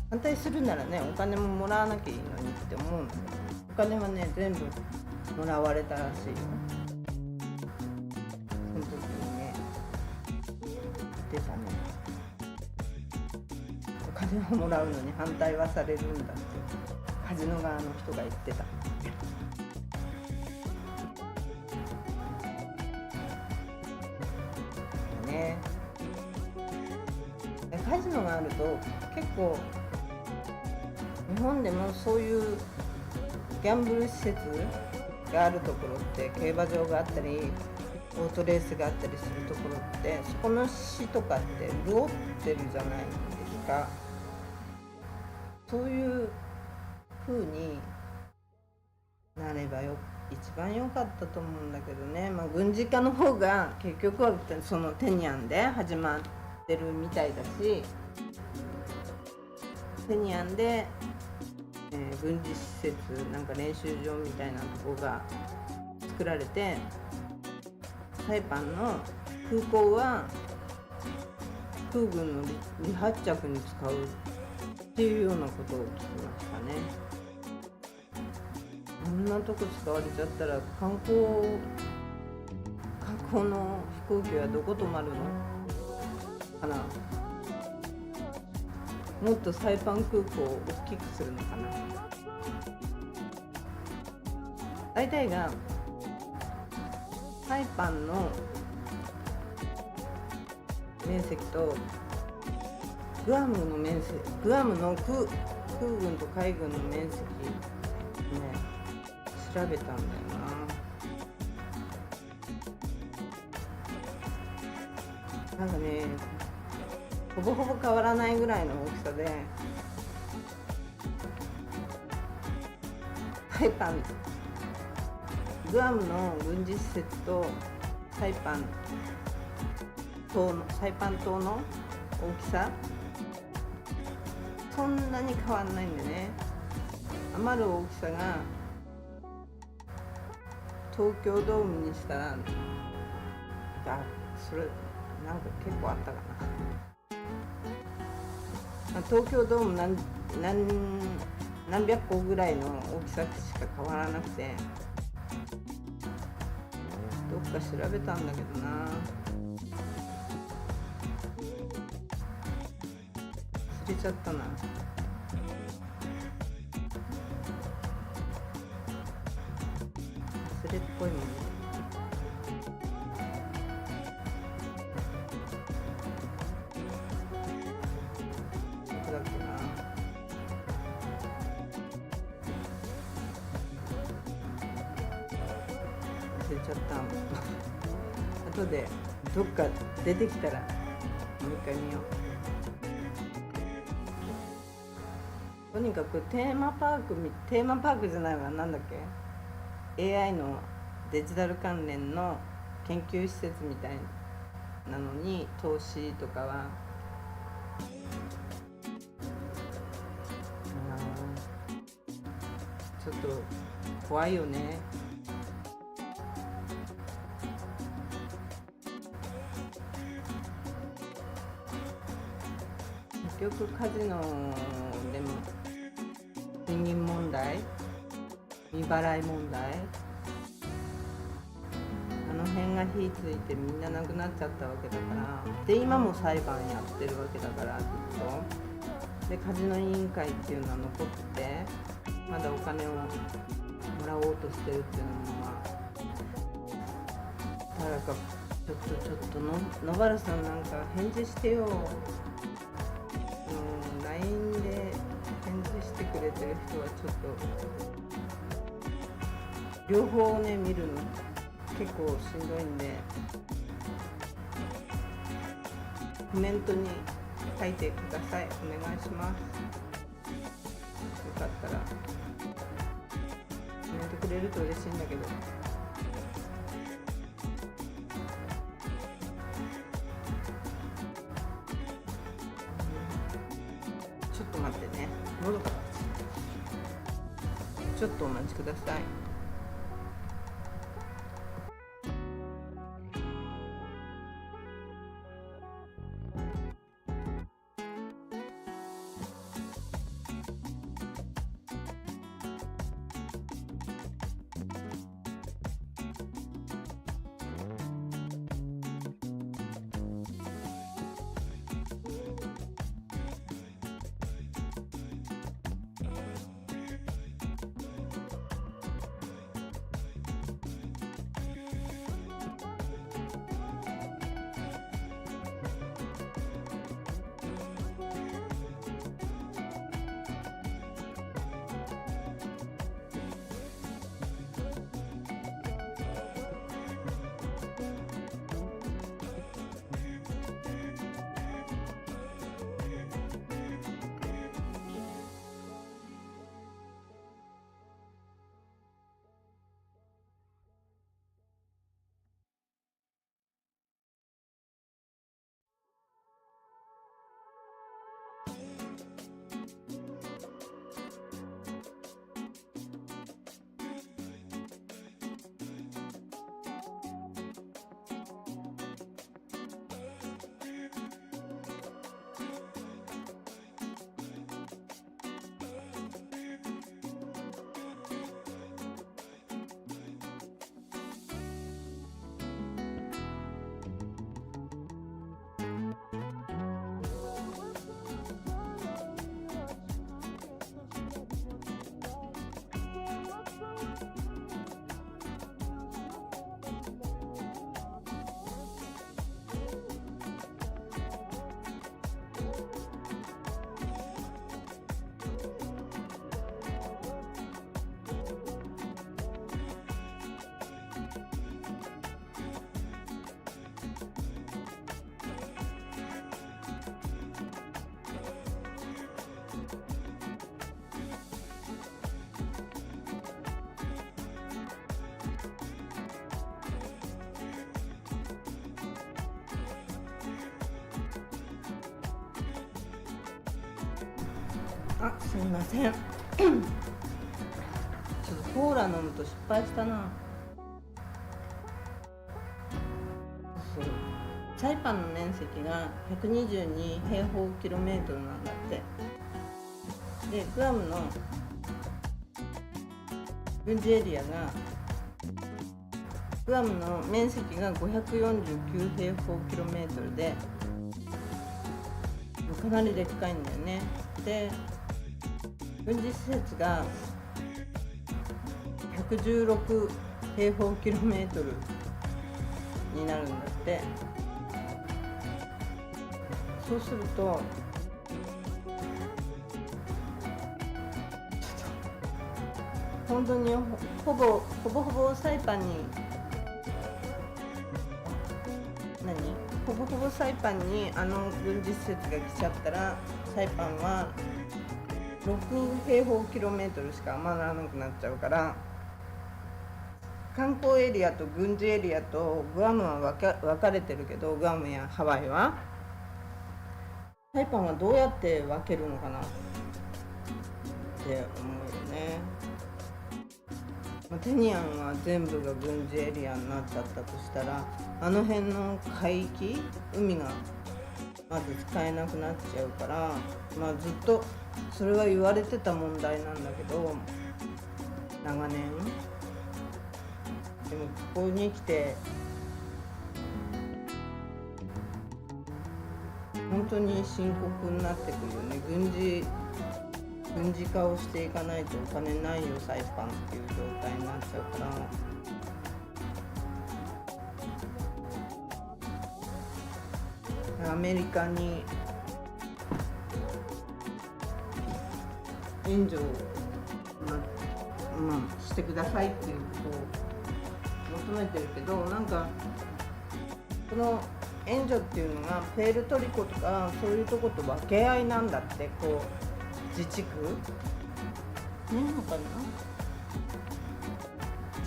Speaker 1: 反対するならねお金ももらわなきゃいいのにって思うんだけど、お金はね全部もらわれたらしいよ。その時にね出たね、お金をもらうのに反対はされるんだってカジノ側の人が言ってた。ね、カジノがあると結構日本でもそういうギャンブル施設があるところって、競馬場があったりオートレースがあったりするところって、そこの市とかって潤ってるじゃないですか。そういう風になれば一番良かったと思うんだけどね。軍事化の方が結局はそのテニアンで始まってるみたいだし、テニアンで、軍事施設なんか練習場みたいなとこが作られて、サイパンの空港は空軍の離発着に使うっていうようなことを聞きましたね。こんなとこ使われちゃったら観光この飛行機はどこ止まるのかな。もっとサイパン空港を大きくするのかな。大体がサイパンの面積とグアムの面積、グアムの空軍と海軍の面積ね、調べたんだよな。なんかね、ほぼほぼ変わらないぐらいの大きさで、サイパン、グアムの軍事施設とサイパン島の大きさ、そんなに変わんないんでね。余る大きさが東京ドームにしたら、それなんか結構あったかな。東京ドーム何百個ぐらいの大きさしか変わらなくて、どっか調べたんだけどな、忘れちゃったな。忘れっぽいもんね。どこだっけな。忘れちゃった。後でどっか出てきたらもう一回見よう。とにかくテーマパークじゃないわ、なんだっけ、 AI のデジタル関連の研究施設みたいなのに投資とかはちょっと怖いよね。結局カジノでも賃金問題、未払い問題、あの辺が火ついてみんな亡くなっちゃったわけだから、で今も裁判やってるわけだから、ずっとでカジノ委員会っていうのは残ってて、まだお金をもらおうとしてるっていうのも、誰かちょっと野原さんなんか返事してよ。LINE で返事してくれてる人はちょっと両方ね見るの結構しんどいんで、コメントに書いてください。お願いします。よかったらコメントくれると嬉しいんだけど。ちょっと待ってね、喉がちょっとお待ちください。あ、すみません。ちょっとコーラ飲むと失敗したな。そう。サイパンの面積が122平方キロメートルなんだって。で、グアムの軍事エリアが、グアムの面積が549平方キロメートルで、かなりでっかいんだよね。で、軍事施設が116平方キロメートルになるんだって。そうすると本当にほぼサイパンにほぼサイパンに軍事施設が来ちゃったら、サイパンは6平方キロメートルしか余らなくなっちゃうから、観光エリアと軍事エリアとグアムは分かれてるけど、グアムやハワイはサイパンはどうやって分けるのかなって思うよね。テニアンは全部が軍事エリアになっちゃったとしたら、あの辺の海域、海がまず使えなくなっちゃうから、ずっとそれは言われてた問題なんだけど、長年。でもここに来て本当に深刻になってくるよね。軍事化をしていかないとお金ないよサイパンっていう状態になっちゃうから、アメリカに援助を、してくださいっていうことを求めてるけど、なんかこの援助っていうのがプエルトリコとかそういうとこと分け合いなんだって。こう自治区ねのかな、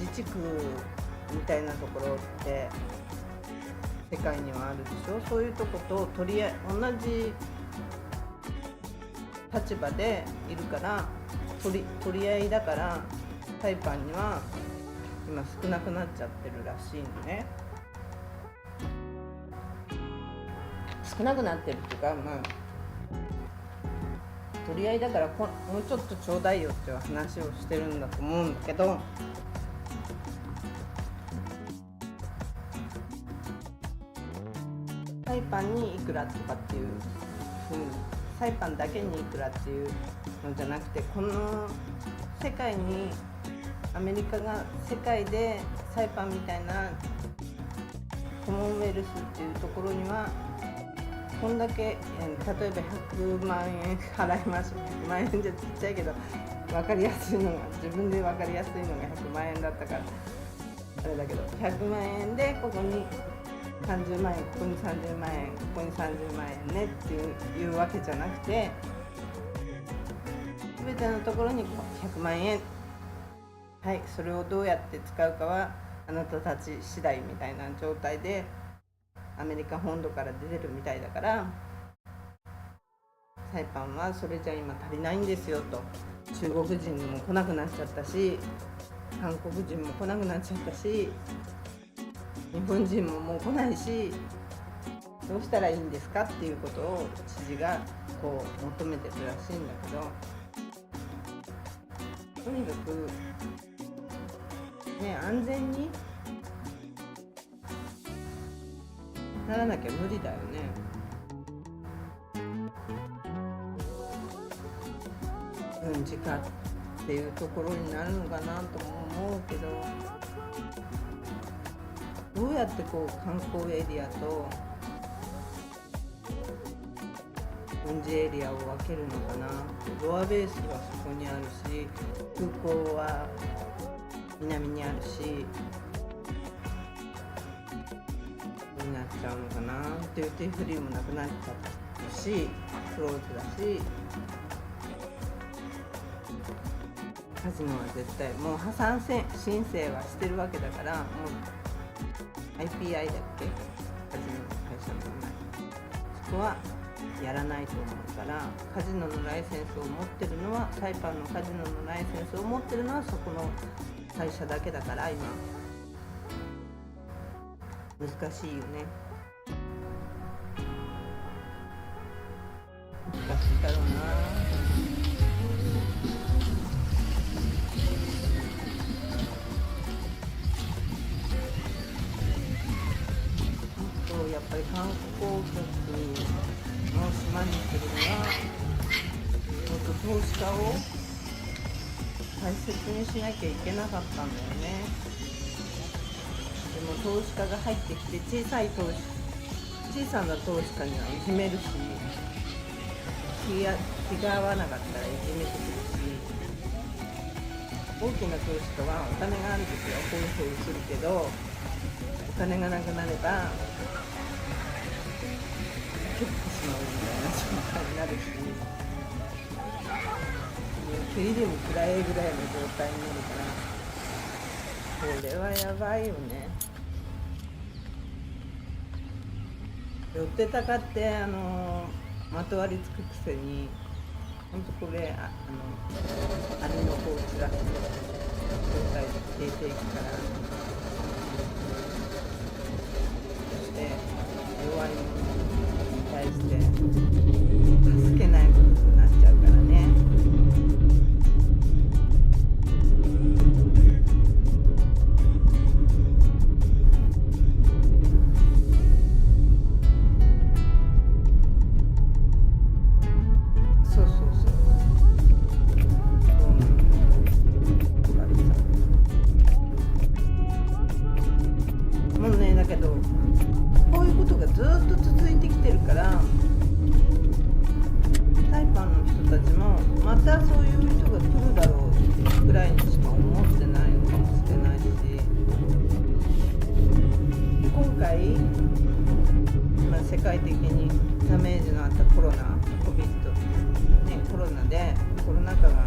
Speaker 1: 自治区みたいなところって世界にはあるでしょ。そういうとこと同じ立場でいるから取り合いだから、サイパンには今少なくなっちゃってるらしいのね。少なくなってるっていうか、取り合いだからもうちょっとちょうだいよっていう話をしてるんだと思うんだけど、サイパンにいくらとかっていうふうに、サイパンだけにいくらっていうのじゃなくて、この世界にアメリカが世界でサイパンみたいなコモンウェルスっていうところにはこんだけ、例えば100万円払いましょう。100万円じゃちっちゃいけど分かりやすいのが、自分で分かりやすいのが100万円だったからあれだけど、100万円でここに30万円、ここに30万円、ここに30万円ねっていうわけじゃなくて、全てのところに100万円、はい、それをどうやって使うかはあなたたち次第みたいな状態でアメリカ本土から出てるみたいだから、サイパンはそれじゃ今足りないんですよと。中国人も来なくなっちゃったし、韓国人も来なくなっちゃったし、日本人ももう来ないし、どうしたらいいんですかっていうことを知事がこう求めてるらしいんだけど、とにかくね、安全にならなきゃ無理だよね。軍事化っていうところになるのかなとも思うけど、どうやってこう観光エリアと軍事エリアを分けるのかな。ドアベースはそこにあるし、空港は南にあるし、になっちゃうのかな。デューティーフリーもなくなっちゃったし、クローズだし、カジノは絶対もう破産申請はしてるわけだから、もう IPI だっけ、カジノの会社の名前、そこはやらないと思うから、カジノのライセンスを持ってるのは、サイパンのカジノのライセンスを持ってるのはそこの会社だけだから、今難しいよね。難しいだろうな。やっぱり観光客の島にするには、投資家を大切にしなきゃいけなかったんだよね。でも投資家が入ってきて、小さな投資家にはいじめるし、気が合わなかったらいじめてくるし、大きな投資家はお金があるんですよ。こういうふうにするけど、お金がなくなれば蹴ってしまうみたいな状態になるし、蹴りでも食らえぐらいの状態になるから、これはやばいよね。寄ってたかってまとわりつくくせに、ほんとこれアリのこうつら状態で出ていくから、そして弱い者に対して助けないことになっちゃうからね。だけどこういうことがずっと続いてきてるから、タイパンの人たちもまたそういう人が来るだろうぐらいにしか思ってないのかもしれないし、今回、世界的にダメージのあったコロナ、コロナでコロナ禍が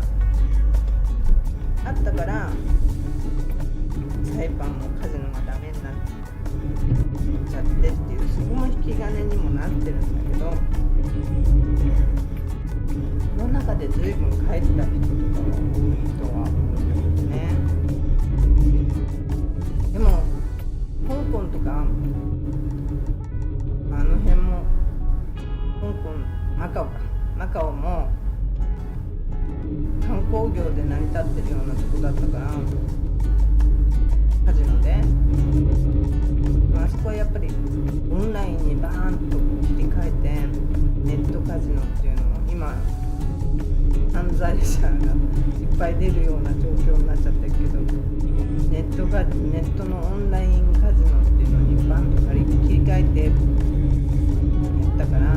Speaker 1: あったから、サイパンもカジノがダメになっちゃってっていう、そこも引き金にもなってるんだけど、その中で随分帰った人とかも多いとは思うんだけどね。でも香港とかあの辺も、香港、マカオも観光業で成り立ってるようなとこだったから、カジノで、あそこはやっぱりオンラインにバーンと切り替えて、ネットカジノっていうのを今犯罪者がいっぱい出るような状況になっちゃってるけど、ネットのオンラインカジノっていうのにバンと切り替えてやったから、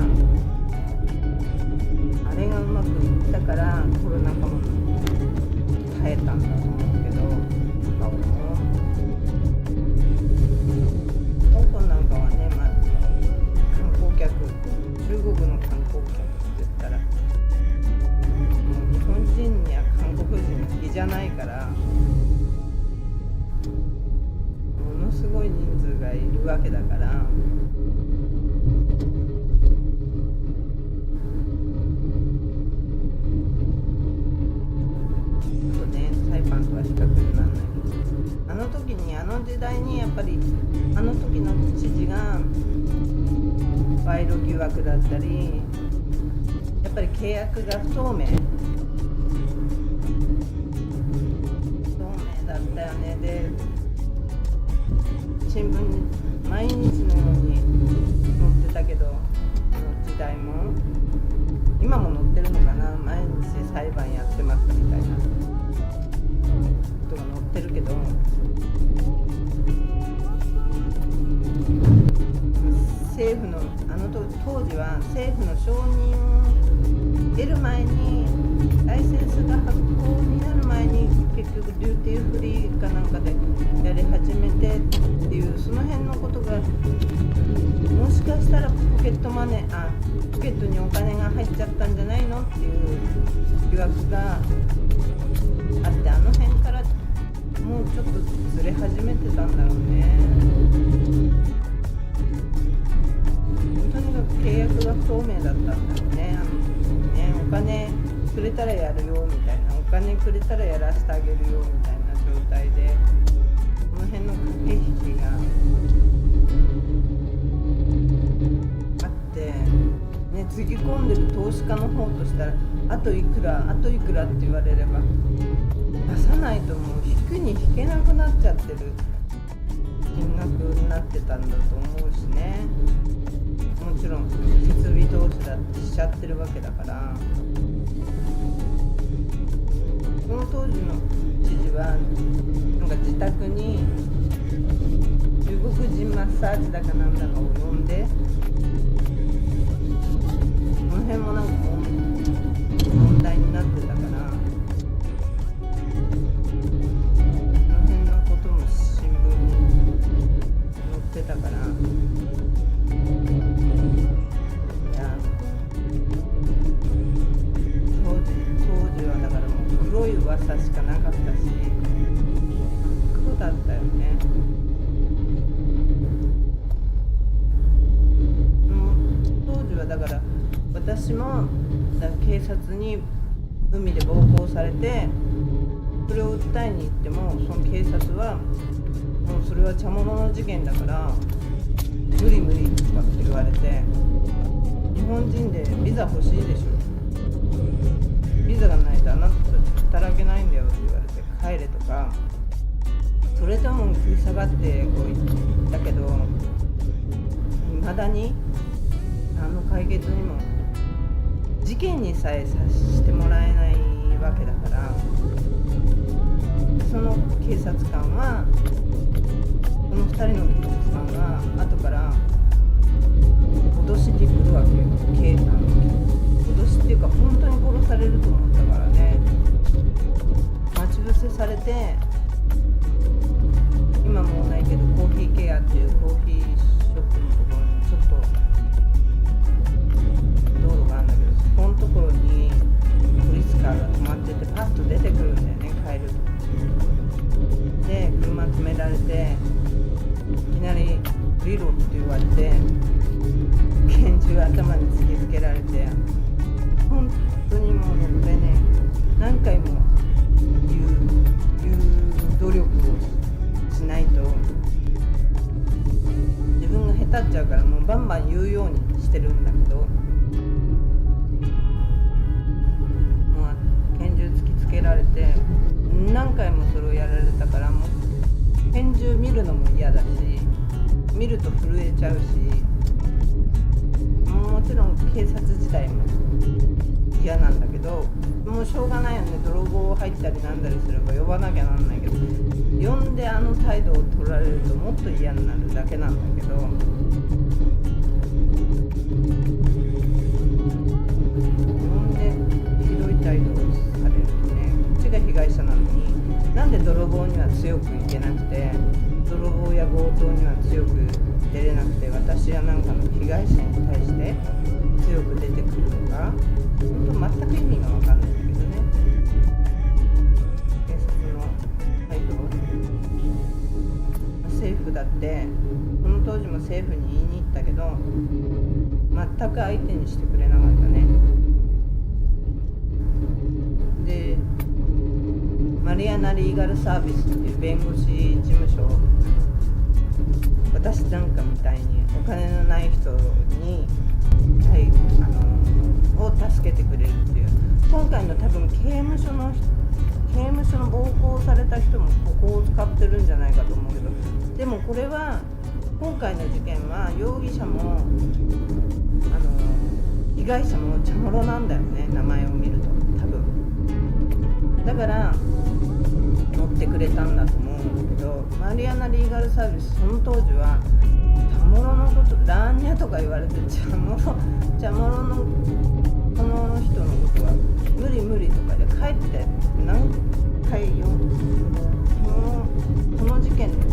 Speaker 1: あれがうまくいったからコロナ禍も耐えたんだと思うけど、香港なんかはね、観光客、中国の観光客って言ったら、もう日本人や韓国人の比じゃないから、ものすごい人数がいるわけだから、サイパンとは比較にならないけど、あの時にあの時代にやっぱりあの時の知事が賄賂疑惑だったり、やっぱり契約が不透明だったよね。で、新聞に毎日のように載ってたけど、あの時代も今も載ってるのかな、毎日裁判やってますみたいなことが載ってるけど、政府の当時は政府の承認を得る前に、ライセンスが発行になる前に結局デューティーフリーかなんかでやり始めてっていう、その辺のことがもしかしたらポケットにお金が入っちゃったんじゃないのっていう疑惑があって、あの辺からもうちょっとずれ始めてたんだろうね。とにかく契約が不透明だだったんだろうね、あの時ね。お金くれたらやるよみたいな、お金くれたらやらせてあげるよみたいな状態で、この辺の駆け引きがあって、ね、つぎ込んでる投資家の方としたら、あといくらあといくらって言われれば出さないと、もう引くに引けなくなっちゃってる金額になってたんだと思うしね。もちろん設備投資だってしちゃってるわけだから。その当時の知事はなんか自宅に中国人マッサージだかなんだかを呼んで、この辺もなんか問題になってたから、この辺のことも新聞に載ってたから、当時はだからもう黒い噂しかなかったし、黒だったよね。当時はだから私も警察に海で暴行されて、それを訴えに行っても、その警察はもうそれは茶物の事件だから無理無理とかって言われて、日本人でビザ欲しいでしょ、ビザがないとあなたたち働けないんだよって言われて帰れとか、それでも食い下がってこう言ったけど、未だに何の解決にも、事件にさえさせてもらえないわけだから、その警察官は、この2人の警察官が後から脅しに来るわけよ。脅しっていうか、本当に殺されると思ったからね。待ち伏せされて、今もうないけどコーヒーケアっていうコーヒーショップのところにちょっと道路があるんだけど、そこのところにポリスカーが止まってて、パッと出てくるんだよね、帰ると。で、車止められて、いきなり降りろって言われて、拳銃頭に突きつけられて、本当にもうこれね、何回も言う努力をしないと、自分が下手っちゃうから、もうバンバン言うようにしてるんだけど、もう拳銃突きつけられて何回もそれをやられたから、もう拳銃見るのも嫌だし、見ると震えちゃうし、もちろん警察自体も嫌なんだけど、もうしょうがないよね。泥棒入ったりなんだりすれば呼ばなきゃなんないけど、呼んであの態度を取られるともっと嫌になるだけなんだけど、呼んでひどい態度をされるとね、こっちが被害者なのに、なんで泥棒には強くいけなくて、泥棒や強盗には強く出れなくて、私やなんかの被害者に対して強く出てくるのか、本当全く意味が分かんないんだけどね。警察の態度、政府だって、この当時も政府に言いに行ったけど、全く相手にしてくれなかったね。で、マリアナ・リーガルサービスっていう弁護士事務所、私なんかみたいにお金のない人に、を助けてくれるっていう、今回の多分刑務所の暴行された人もここを使ってるんじゃないかと思うけど、でもこれは今回の事件は容疑者も被害者も茶室なんだよね、名前を見ると多分。だから乗ってくれたんだと思うんだけど、マリアナ・リーガルサービス、その当時は茶室のこと、ラーニャとか言われて、茶室のこの人のことは無理無理とかで帰って何回よ、この事件の直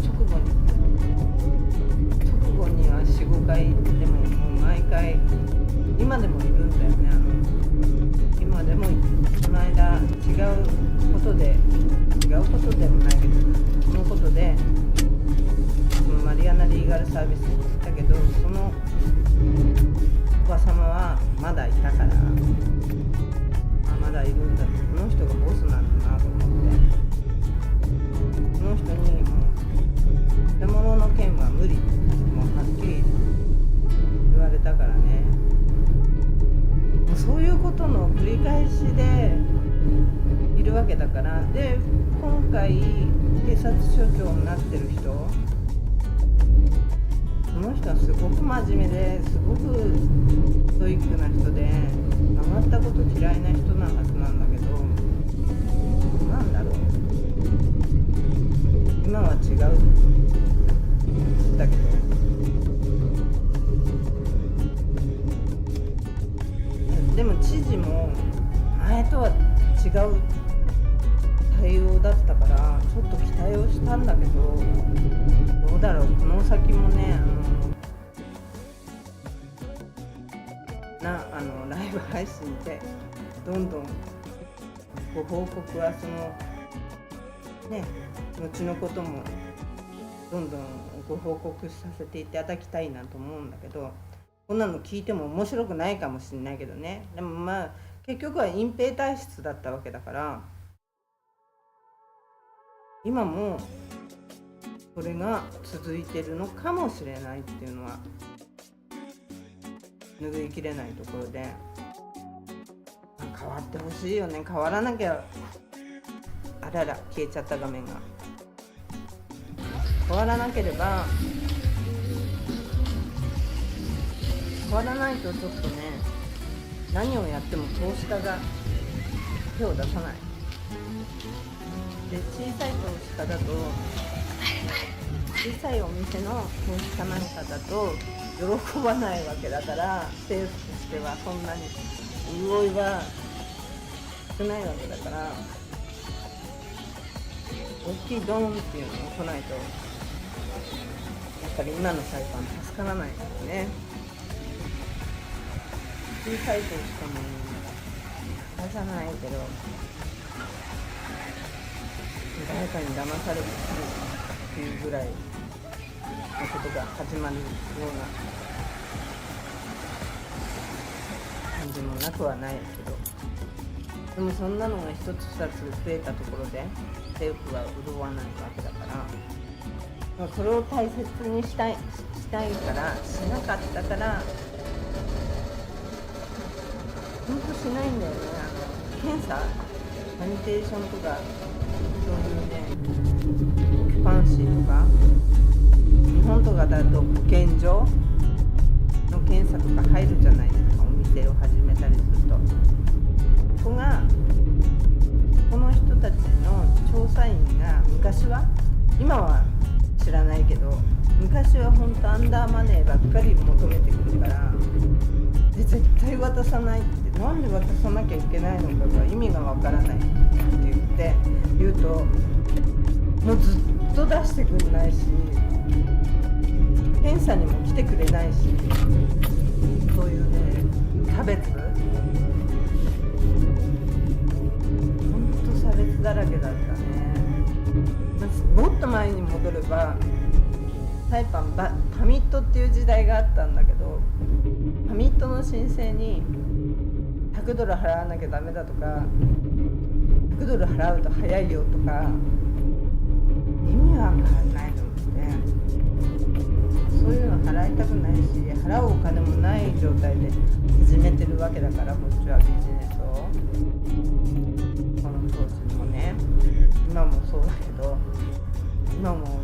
Speaker 1: 後には 4,5 回でも、もう毎回今でもいるんだよね。今でもこの間違うことでもないけど、そのことでマリアナ・リーガルサービスに行ったけど、そのば様はまだいたから、まだいるんだって、この人がボスなんだなと思って、この人にもう建物の件は無理ってもうはっきり言われたからね。もうそういうことの繰り返しでいるわけだから。で今回警察署長になってる人、その人はすごく真面目ですごくストイックな人で、曲がったこと嫌いな人なはずなんだけど、なんだろう、今は違うだけど、でも知事も前とは違う対応だったからちょっと期待をしたんだけど、どうだろう、この先もね、ライブ配信でどんどんご報告はそのね、後のこともどんどんご報告させていただきたいなと思うんだけど、こんなの聞いても面白くないかもしれないけどね。でもまあ結局は隠蔽体質だったわけだから、今もそれが続いてるのかもしれないっていうのは拭いきれないところで、変わってほしいよね。変わらなきゃ、あらら消えちゃった画面が。変わらなければ、変わらないとちょっとね、何をやっても投資家が手を出さない。で小さい投資家だと、小さいお店の投資家なんかだと喜ばないわけだから、政府としてはそんなに潤いは少ないわけだから、大きいドーンっていうのを来ないとやっぱり今の裁判助からないからね。小さい投資家も出さないけど、誰かに騙されるっていうぐらいのことが始まるような感じもなくはないけど、でもそんなのが一つ二つ増えたところで政府は潤わないわけだから、それを大切にしたいから、しなかったから、本当しないんだよね。検査、サニテーションとか、そういうね、オキュパンシーとか、日本とかだと保健所の検査とか入るじゃないですか、お店を始めたりすると。ここが、この人たちの調査員が昔は、今は知らないけど、昔は本当アンダーマネーばっかり求めてくるから、で絶対渡さないって、なんで渡さなきゃいけないのかが意味がわからないって言うと、もうずっと出してくれないし、検査にも来てくれないし、そういうね、差別、ほんと差別だらけだったね。もっと前に戻れば、サイパンパミットっていう時代があったんだけど、パミットの申請に100ドル払わなきゃダメだとか、100ドル払うと早いよとか、意味わかんないと思って、そういうの払いたくないし、払うお金もない状態で始めてるわけだから、こっちはビジネスを。この当時もね、今もそうだけど、今も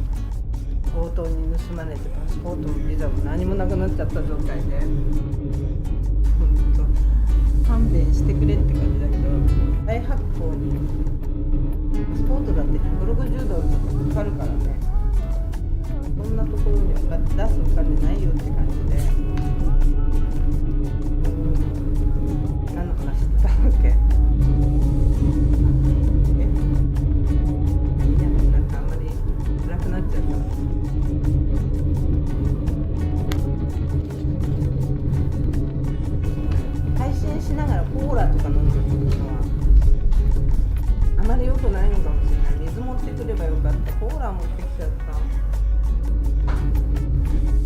Speaker 1: 強盗に盗まれてパスポートもビザも何もなくなっちゃった状態で、本当勘弁してくれって感じだけど、再発行にパスポートだって160ドルとかかかるからね、そんなところに出すお金ないよって感じで、何の話してたわけ？なんかあんまり暗くなっちゃった。配信しながらコーラとか飲んでるのはあまり良くないのかもしれない。水持ってくればよかった。コーラ持ってきちゃった。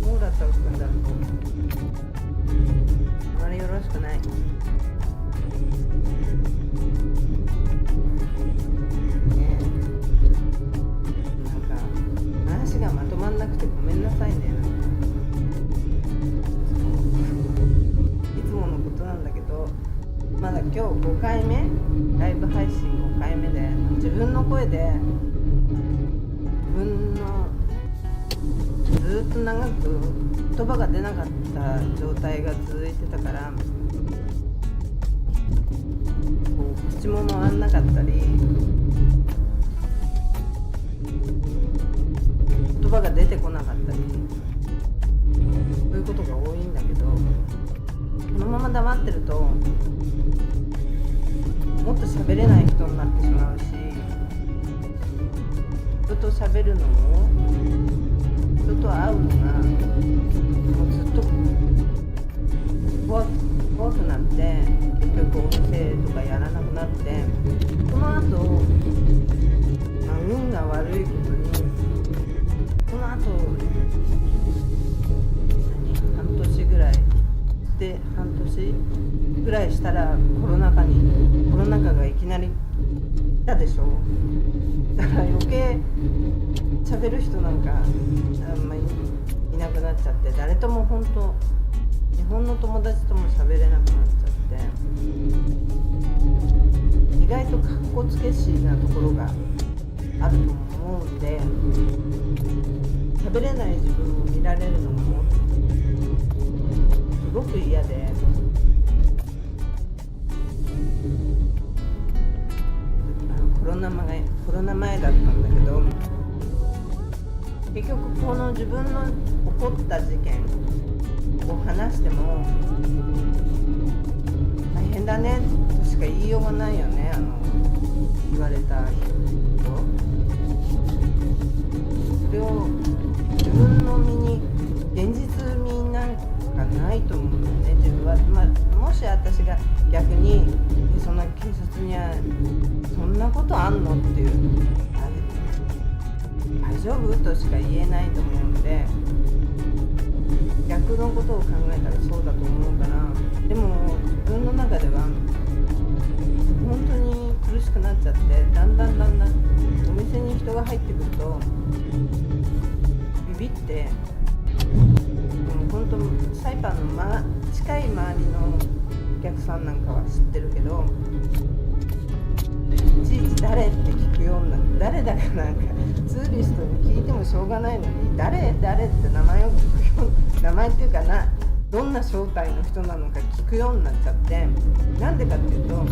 Speaker 1: コーラとかだとあまりよろしくない。なんか話がまとまんなくてごめんなさいね。いつものことなんだけど、まだ今日5回目、ライブ配信5回目で、自分の声で自分のずっと長く言葉が出なかった状態が続いてたから、こう口も回んなかったり、言葉が出てこなかったり、そういうことが多いんだけど、このまま黙ってるともっと喋れない人になってしまうし、人と喋るのも人と会うのがもうずっと怖くなって、結局お店とかやらなくなって、その後、運が悪いことにその後半年ぐらいで、半年ぐらいしたらコロナ禍がいきなり来たでしょ。だから余計喋る人なんかあんまりいなくなっちゃって、誰とも本当日本の友達とも喋れなくなっちゃって、意外とカッコつけしなところがあると思うんで、喋れない自分を見られるのもすごく嫌で、コロナ前だったんだけど、結局この自分の起こった事件を話しても大変だねとしか言いようがないよね。言われた人、それを自分の身に現実味なんかないと思うんだよね。自分は、もし私が逆にそんな警察にはそんなことあんのっていう、大丈夫としか言えないと思うんで、逆のことを考えたらそうだと思うから。でも自分の中では本当に苦しくなっちゃって、だんだんお店に人が入ってくるとビビって、本当サイパンの、近い周りのお客さんなんかは知ってるけど、いちいち誰って聞くような、誰だかなんかツーリストに聞いてもしょうがないのに、誰って名前を聞くよう、名前っていうかどんな正体の人なのか聞くようになっちゃって、なんでかっていうと、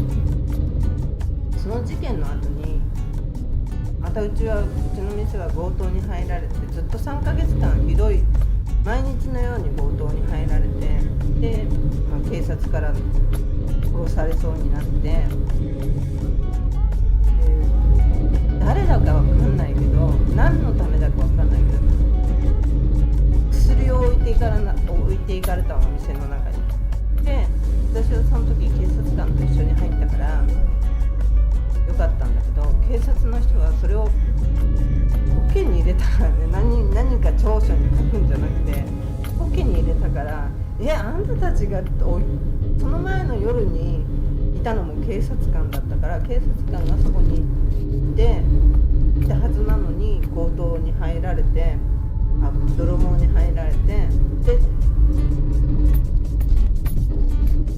Speaker 1: その事件の後にまたうちの店は強盗に入られて、ずっと3ヶ月間ひどい毎日のように強盗に入られて、で、警察から殺されそうになって、誰だかわかんないけど、何のためだかわかんないけど、薬を置いていかれたお店の中に。で、私はその時警察官と一緒に入ったからよかったんだけど、警察の人はそれをポケに入れたからね、何か調書に書くんじゃなくてポケに入れたから、あんたたちがその前の夜にいたのも警察官だったから、警察官がそこにいたはずなのに強盗に入られて、泥棒に入られて、で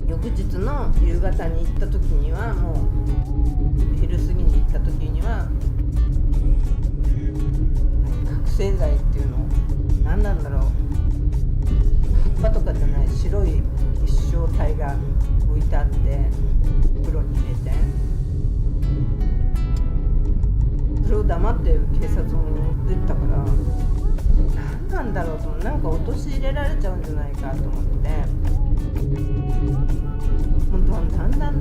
Speaker 1: 翌日の夕方に行った時には、もう昼過ぎに行った時には覚醒剤っていうの、何なんだろう、葉っぱとかじゃない白い結晶体が置いてあって、袋に入れて、それを黙って警察に持ってったから、何なんだろうと、なんか陥れられちゃうんじゃないかと思って、本当はだんだん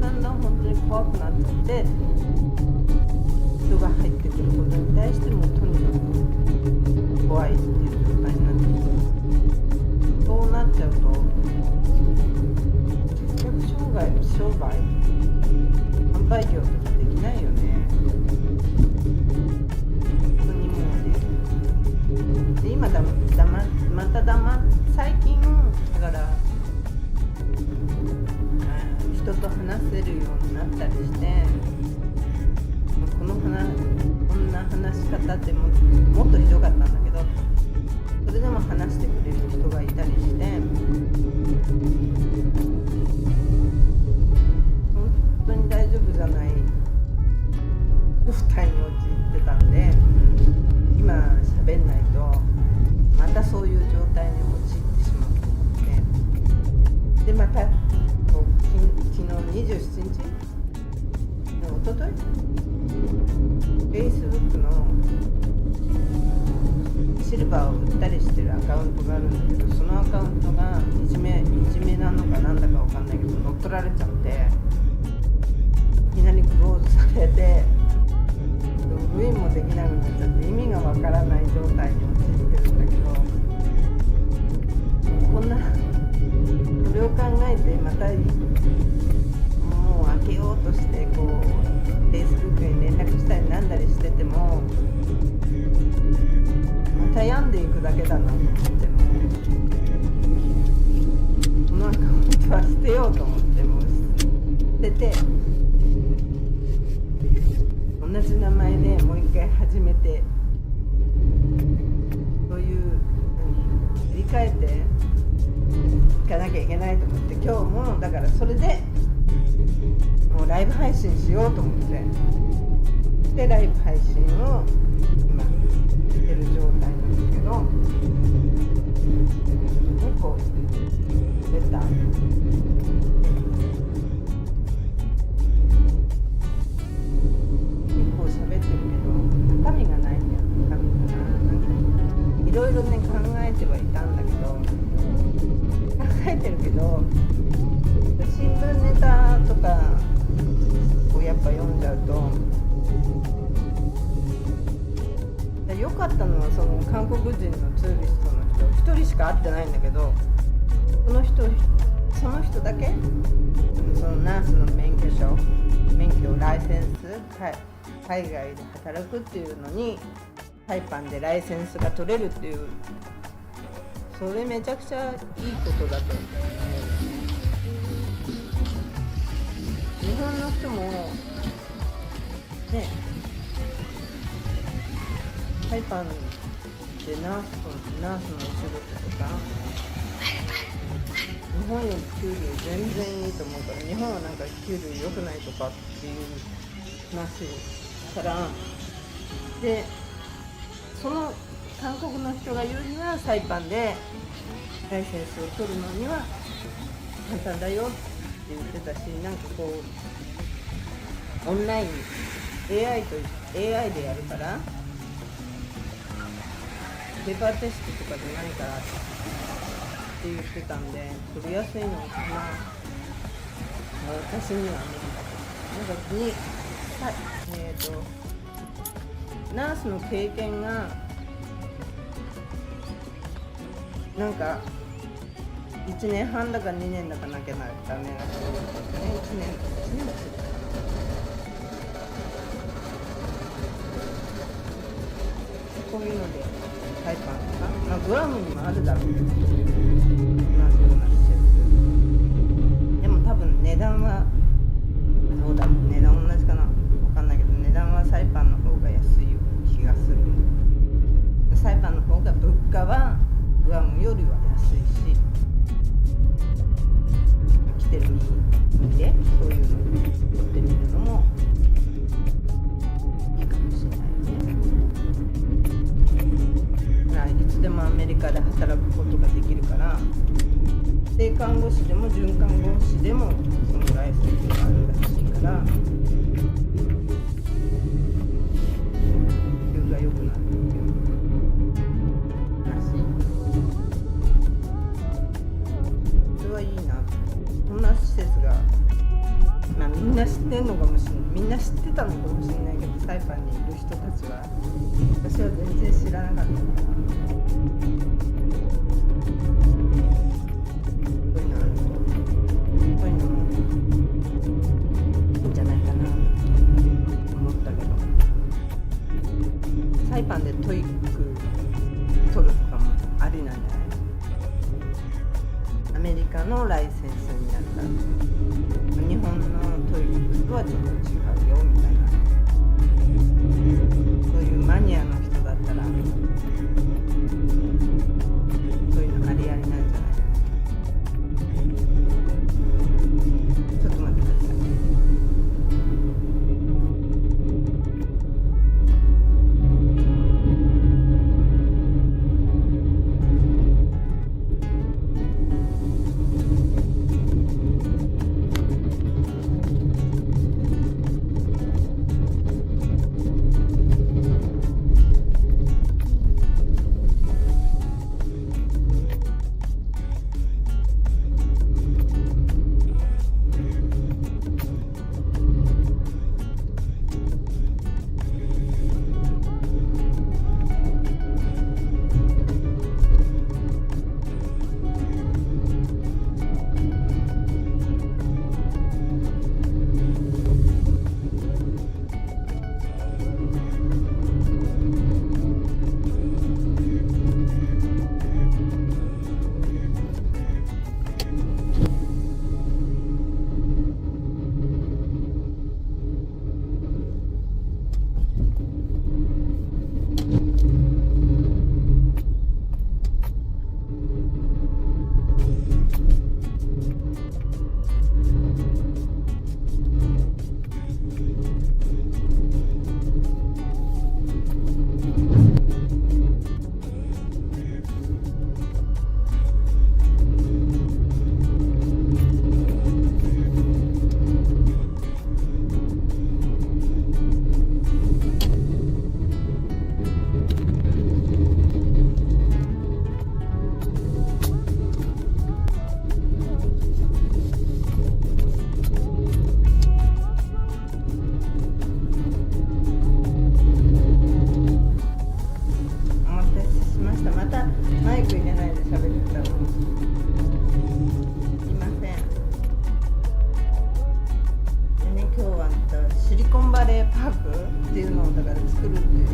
Speaker 1: 本当に怖くなってきて、人が入ってくることに対してもとにかく怖いっていう状態になってきて、そうなっちゃうと結局商売販売業とかできないよね。本当にもうね。で今また最近だからせるようになったりして、こんな話し方ってもっとひどかったんだけど、それでも話してくれる人がいたりして、本当に大丈夫じゃない状態に陥ってたんで、今喋んないとまたそういう状態に陥ってしまうと思って、でまた昨日27日おととい Facebook のシルバーを売ったりしてるアカウントがあるんだけど、そのアカウントがいじめなのかなんだかわかんないけど乗っ取られちゃって、いきなりクローズされてログインもできなくなっちゃって、意味がわからない状態に陥ってるんだけど、これを考えてまたもう開けようとしてこう Facebook に連絡したりなんだりしててもまた病んでいくだけだなと思って、もこのアカウントは捨てようと思って、もう捨てて同じ名前でもう一回始めて、そういう振り返っていかなきゃいけないと思って、今日もだからそれでもうライブ配信しようと思って、でライブ配信を今してる状態なんですけど、結構出た結構喋ってるけど中身がないんだよ。中身がなんかいろいろね考えてはいたんだけど、考えてるけど新聞ネタとかをやっぱ読んじゃうと、良かったのはその韓国人のツーリストの人1人しか会ってないんだけど、その人だけそのナースの免許ライセンス海外で働くっていうのにサイパンでライセンスが取れるっていう、それめちゃくちゃいいことだと思うよね。日本の人もね、サイパンでナースのお仕事とか日本より給料全然いいと思うから、日本はなんか給料良くないとかっていう話からで、その韓国の人が言うにはサイパンでライセンスを取るのには簡単だよって言ってたし、なんかこうオンライン AI でやるからペーパーテストとかじゃないからって言ってたんで、取りやすいのかな。私には無理だけど、なんかナースの経験がなんか1年半だか2年だかなきゃダメだけど、1年だけどこういうのでサイパンとか、グアムにもあるだろうけど、同じような施設でも多分値段はどうだろう、値段同じかな分かんないけど、値段はサイパンの方が安いような気がする。サイパンの方が物価はグアムよりは安いし、来てる身でそういうのを取ってみるのもいいかもしれないよね。いつでもアメリカで働くことができるから、正看護師でも准看護師でもそのライセンスがあるらしいから、給が良くなるっていうらしい。それはいいな。そんな施設が、みんな知ってんのかもしれない、みんな知ってたのかもしれないけど、サイパンにいる人たちは私は全然知らなかった。サイパンでトイック取るとかもありなんじゃない？アメリカのライセンスになったら、日本のと違うよみたいな、そういうマニアの人だったらそういうのありありなんじゃない。ちょっと待ってください。っていうのをだから作るっていう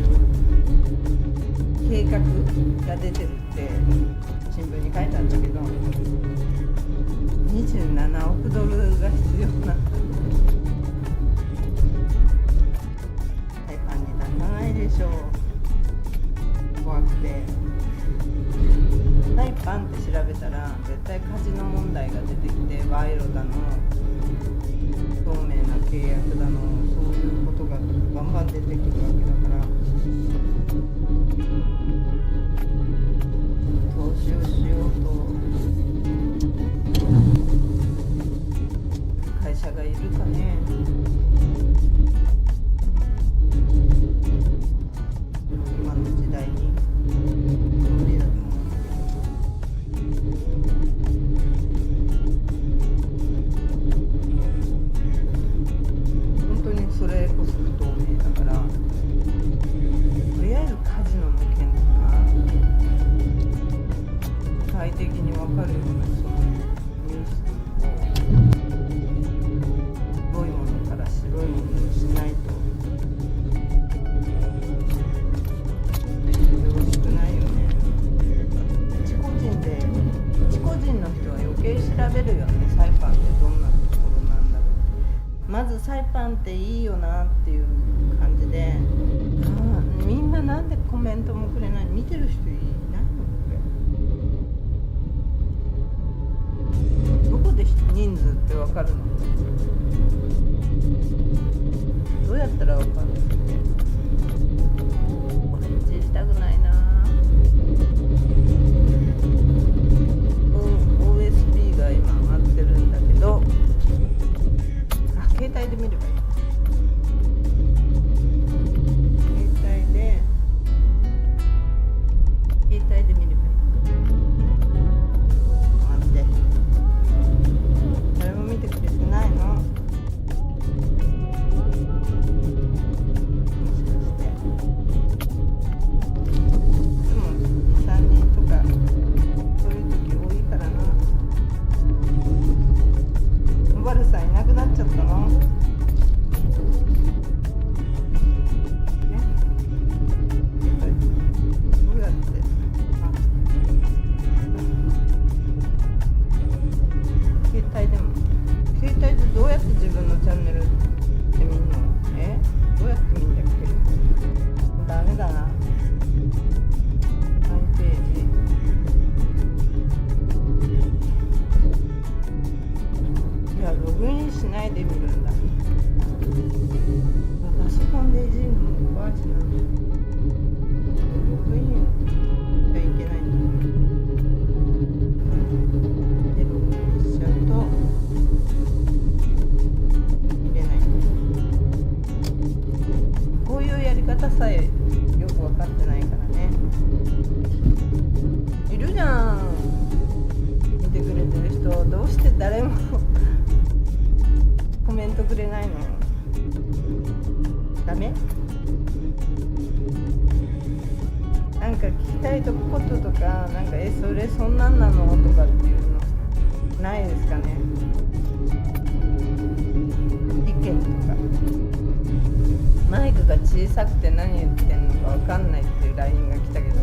Speaker 1: 計画が出てるって新聞に書いてあったけど、27億ドルが必要なサイパンに出さないでしょう。怖くて。サイパンって調べたら絶対カジノ問題が出てきて、賄賂だの透明な契約だの、そういうことがバンバン出てくるわけだから、投資をしようと会社がいるかね。今の時代に無理だと思う。それこそ不透明だから、とりあえずカジノの件とか具体的に分かるようなそのニュースを黒いものから白いものにしないとよろしくないよね。一個人の人は余計調べるよね。サイパンってどんなところなんだろう。まずサイパンっていいよなっていう感じで、みんななんでコメントもくれない。見てる人いないのこれ。どこで人数って分かるの。どうやったら分かるの。これ知りたくないな。OSB が今上がってるんだけど、携帯で見ればいい。携帯で見ればいい。待って、誰も見てくれてないの。もしかしていつも 2,3 人とかそういう時多いからな。おばるさんいなくなっちゃったの。メ？なんか聞きたいこととか、なんかそれそんなんなのとかっていうのないですかね？意見とか。マイクが小さくて何言ってんのかわかんないっていう LINE が来たけど、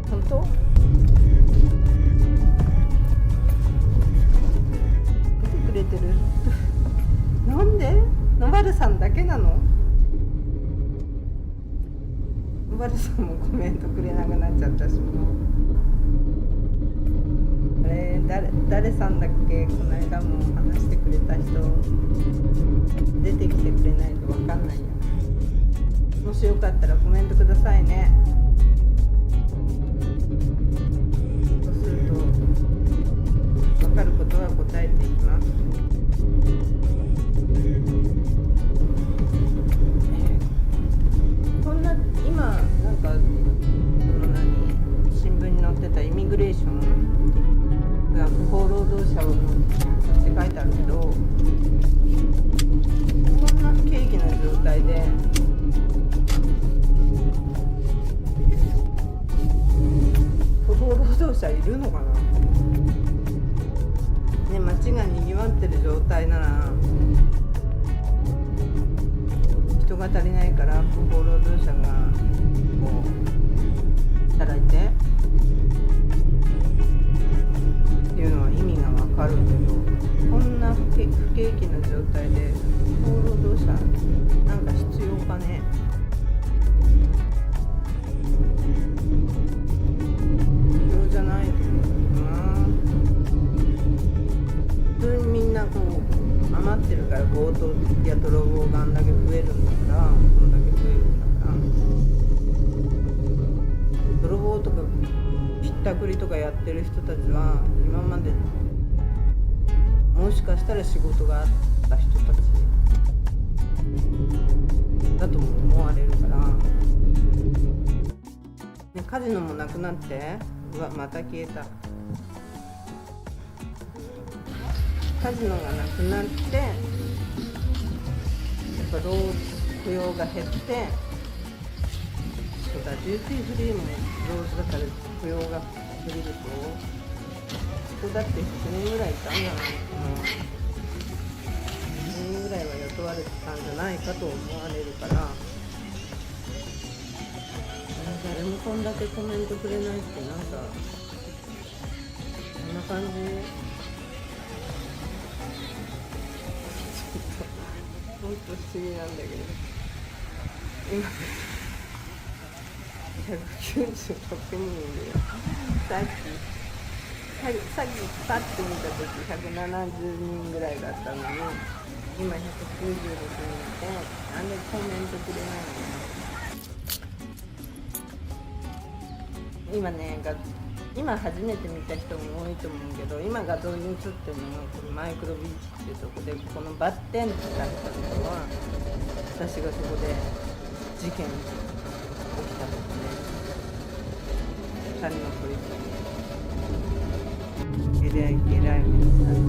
Speaker 1: 本当？見てくれてる？なんで？のばるさんだけなの？のばるさんもコメントくれなくなっちゃったし、もうあれ誰さんだっけ？この間も話してくれた人出てきてくれないとわかんないや。もしよかったらコメントくださいね。そうすると分かることは答えていきます。こんな今なんか新聞に載ってたイミグレーションが不法労働者をって書いてあるけど、こんな不景気な状態で不法労働者いるのかな、ね、街がにぎわってる状態なら人が足りないから不法労働者がこう働いてっていうのは意味がわかるけど、こんな不景気な状態で不法労働者なんか必要かね？必要じゃないと思うな。普通にみんなこう余ってるから強盗や泥棒があんだけ増えるんだから、こんだけ増えるんだから、泥棒とかひったくりとかやってる人たちは今までもしかしたら仕事があった人たちだとも思われるから、ね、カジノもなくなって、うわまた消えた。カジノがなくなってやっぱ雇用が減って、そうだ、デューティーフリーもローズだから雇用が減るでしょ。人だって100人ぐらいいたんじゃないかな。100人ぐらいは雇われてたんじゃないかと思われるから、誰もこんだけコメントくれないって、なんかこんな感じ。ほんと不思議なんだけど、今196人いるよ。さっきパッと見た時170人ぐらいだったのに、今196人いて、なんでコメントくれないの？今ね、今初めて見た人も多いと思うけど、今画像に映ってるのがこのマイクロビーチっていうとこで、このバッテンってだったのは私がそこで事件起きたとこね、2人のポリスにえらい目にされた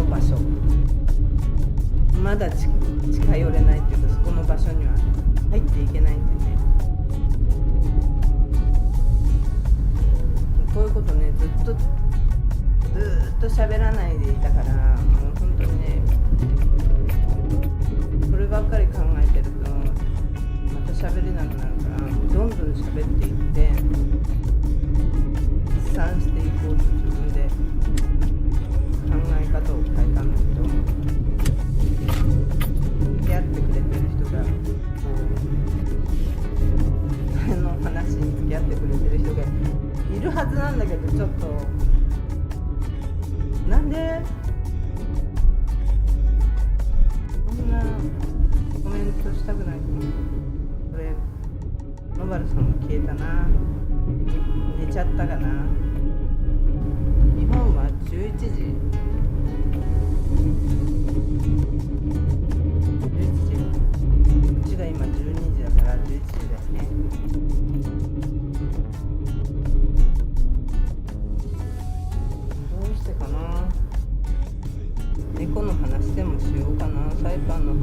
Speaker 1: の場所、まだ近寄れないっていうか、そこの場所には入っていけないんでね。こういうことね、ずっと喋らないでいたから、もう本当にね、こればっかり考えてるとまた喋れなくなるから、どんどん喋っていって発散していこうと自分で考え方を変えたんだけど、付き合ってくれてる人が話に付き合ってくれてる人がいるはずなんだけど、ちょっとなんでこんなコメントしたくないと思う。これ野原さんも消えたな、寝ちゃったかな。日本は11時うちが今12時だから11時ですね。どうしてかな。猫の話でもしようかな。サイパンの話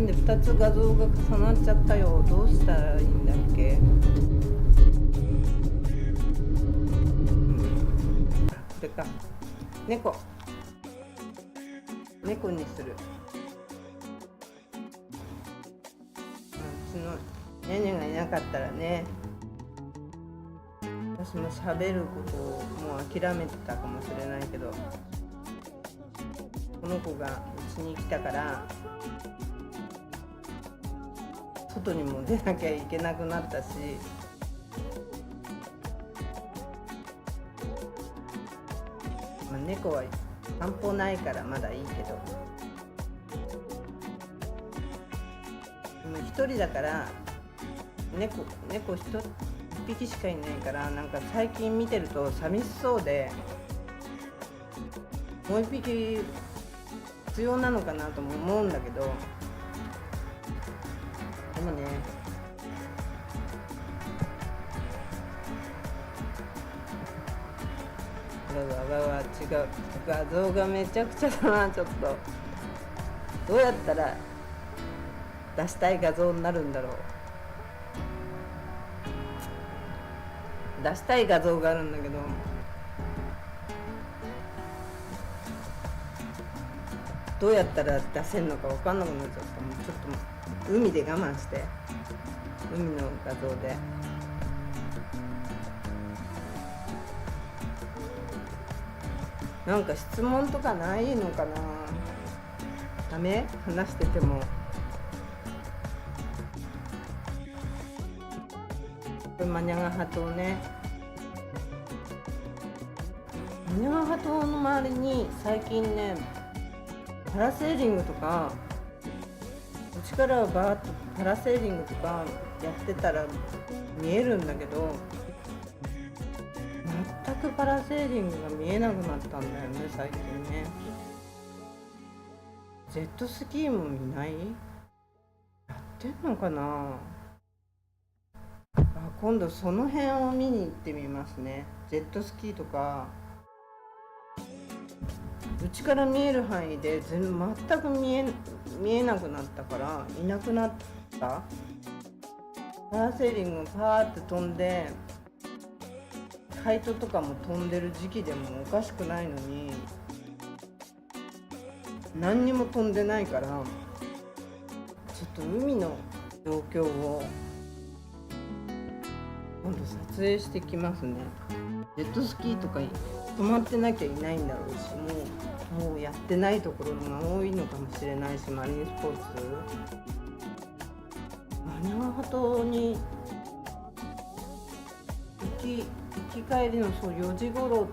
Speaker 1: なんで2つ画像が重なっちゃったよ。どうしたらいいんだっけ。これか。猫にする。うちのニャニャがいなかったらね、私も喋ることをもう諦めてたかもしれないけど、この子がうちに来たから外にも出なきゃいけなくなったし、猫は散歩ないからまだいいけど、でも一人だから猫一匹しかいないから、なんか最近見てると寂しそうで、もう一匹必要なのかなとも思うんだけど、でもね、違う、画像がめちゃくちゃだな。ちょっとどうやったら出したい画像になるんだろう。出したい画像があるんだけど、どうやったら出せるのか分かんなくなっちゃった。もうちょっと海で我慢して、海の画像で。なんか質問とかないのかな。ダメ？話してても。これマニャガハ島ね。マニャガハ島の周りに最近ね、パラセーリングとか、うちからはバーッとパラセーリングとかやってたら見えるんだけど、全くパラセーリングが見えなくなったんだよね、最近ね。ジェットスキーも見ない？やってんのかな。今度その辺を見に行ってみますね。ジェットスキーとか、うちから見える範囲で全く見えなくなったから、いなくなった。パラセーリングパーって飛んで、カイトとかも飛んでる時期でもおかしくないのに、何にも飛んでないから、ちょっと海の状況を今度撮影してきますね。ジェットスキーとか止まってなきゃいないんだろうし、もうやってないところが多いのかもしれないし、マリンスポーツ。マニャガハ島に行き帰りの4時頃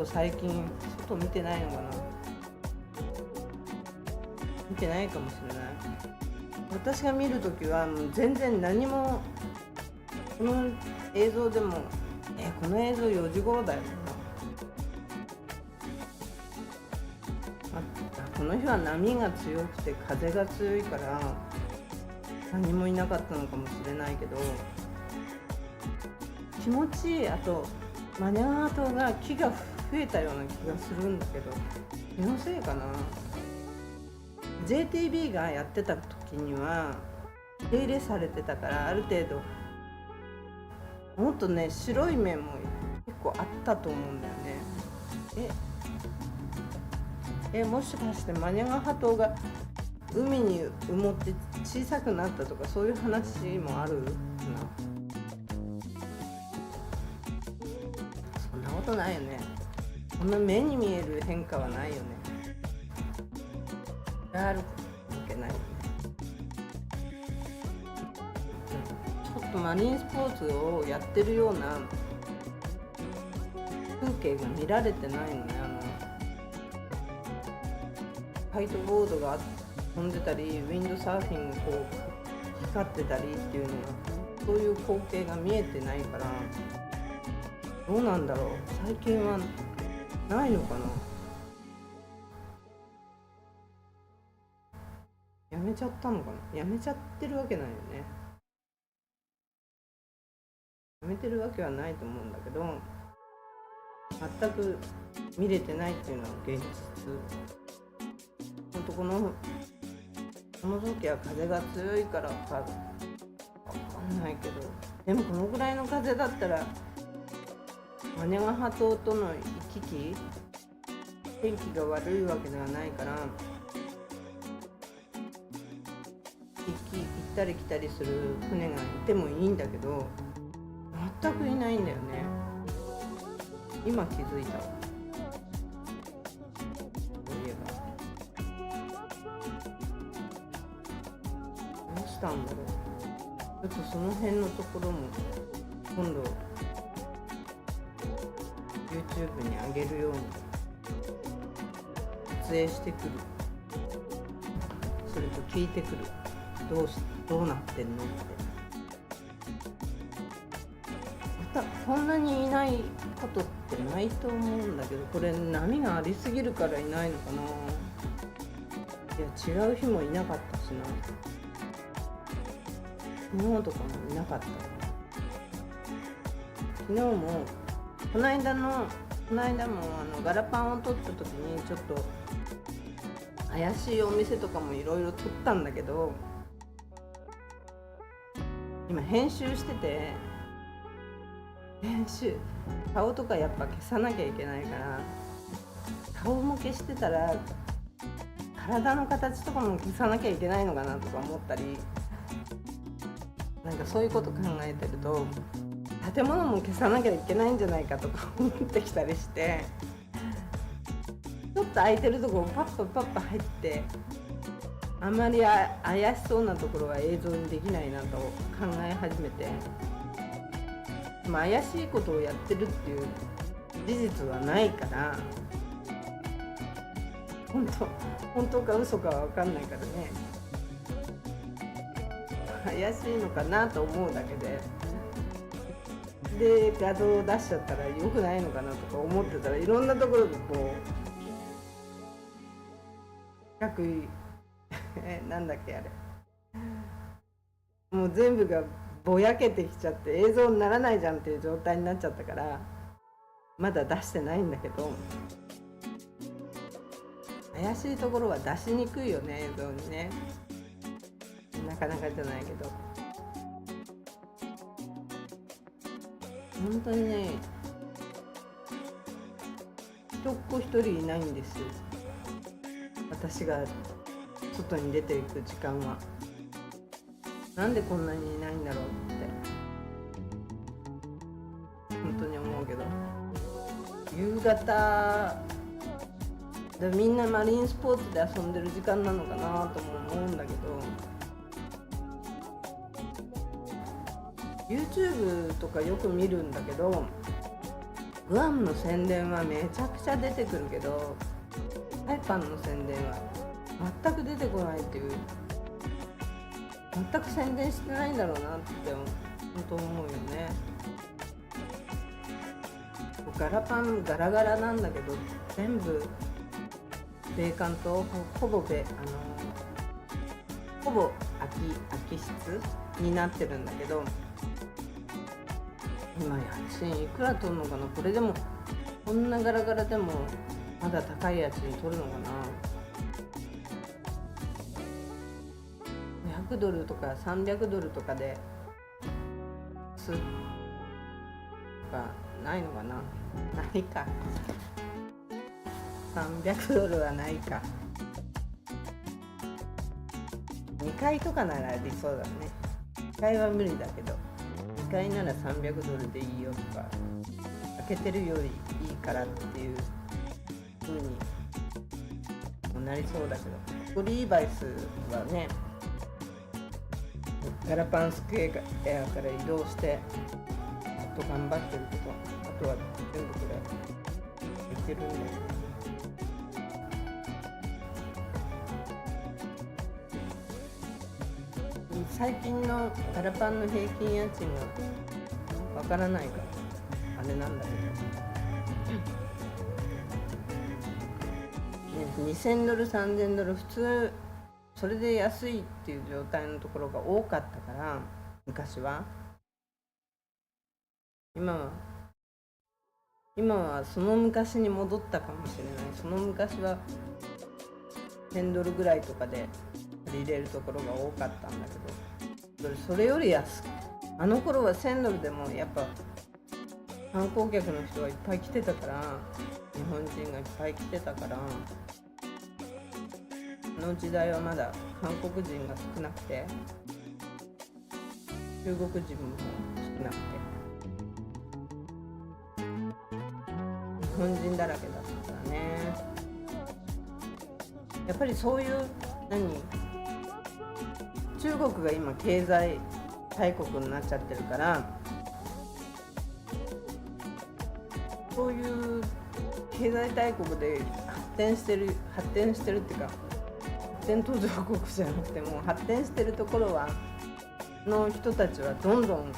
Speaker 1: 最近外見てないのかな。見てないかもしれない。私が見るときはもう全然何も、この映像でもこの映像4時頃だよな。この日は波が強くて風が強いから何もいなかったのかもしれないけど、気持ちいい。あとマニャガハ島が木が増えたような気がするんだけど、気のせいかな。JTB がやってた時には手入れされてたから、ある程度もっとね、白い面も結構あったと思うんだよね。もしかしてマニャガハ島が海に埋もって小さくなったとか、そういう話もあるかな。そんなことないよね。こんな目に見える変化はないよね。あるわけないよね。ちょっとマリンスポーツをやってるような風景が見られてないのね。カイトボードが飛んでたり、ウィンドサーフィンがこう光ってたりっていうのが、そういう光景が見えてないから、どうなんだろう。最近はないのかな。やめちゃったのかな。やめちゃってるわけないよね。やめてるわけはないと思うんだけど、全く見れてないっていうのは現実。とこの時は風が強いからかわかんないけど、でもこのぐらいの風だったらマネガハ島との行き来、天気が悪いわけではないから行ったり来たりする船がいてもいいんだけど、全くいないんだよね。今気づいたわ。そういえばどうしたんだろう。ちょっとその辺のところも今度 YouTube に上げるように撮影してくる。それと聞いてくる。どうなってんのって。またこんなにいないことってないと思うんだけど、これ波がありすぎるからいないのかな。いや違う日もいなかったしな。昨日とかもいなかった。昨日もこの間もガラパンを撮った時にちょっと怪しいお店とかもいろいろ撮ったんだけど、今編集してて、顔とかやっぱ消さなきゃいけないから、顔も消してたら体の形とかも消さなきゃいけないのかなとか思ったり、なんかそういうこと考えてると建物も消さなきゃいけないんじゃないかとか思ってきたりして、ちょっと空いてるところをパッパ入って、あんまり怪しそうなところは映像にできないなと考え始めて、怪しいことをやってるっていう事実はないから、本当か嘘かは分かんないからね、怪しいのかなと思うだけで画像を出しちゃったら良くないのかなとか思ってたら、いろんなところでこう四角いなんだっけあれ、もう全部がぼやけてきちゃって映像にならないじゃんっていう状態になっちゃったから、まだ出してないんだけど、怪しいところは出しにくいよね、映像にね。なかなかじゃないけど、本当にね、人っ子一人いないんですよ、私が外に出ていく時間は。なんでこんなにいないんだろうって本当に思うけど、夕方でみんなマリンスポーツで遊んでる時間なのかなとも思うんだけど、 YouTube とかよく見るんだけど、グアムの宣伝はめちゃくちゃ出てくるけど、サイパンの宣伝は全く出てこないっていう、全く宣伝してないんだろうなって本当思うよね。ガラパンガラガラなんだけど、全部米艦とほぼ空き室になってるんだけど、今家賃いくら取るのかな。これでもこんなガラガラでもまだ高い家賃取るのかな。$200とか$300とかですとかないのかな。ないか、$300はないか。2階とかならありそうだね。1階は無理だけど、2階なら$300でいいよとか、開けてるよりいいからっていう風にもなりそうだけど、リーバイスはね、ガラパンスクエアから移動してちょっと頑張ってるけど、あとは全部これできてるんだよね。最近のガラパンの平均家賃がわからないからあれなんだけど、ね、$2000、$3000、普通それで安いっていう状態のところが多かったから、昔は。今はその昔に戻ったかもしれない。その昔は1000ドルぐらいとかで借りれるところが多かったんだけど、それより安く、あの頃は1000ドルでもやっぱ観光客の人がいっぱい来てたから、日本人がいっぱい来てたから、あの時代はまだ韓国人が少なくて、中国人も少なくて、日本人だらけだったからね。やっぱりそういう中国が今経済大国になっちゃってるから、そういう経済大国で発展してるっていうか、発展途上国じゃなくても発展してるところの人たちはどんどん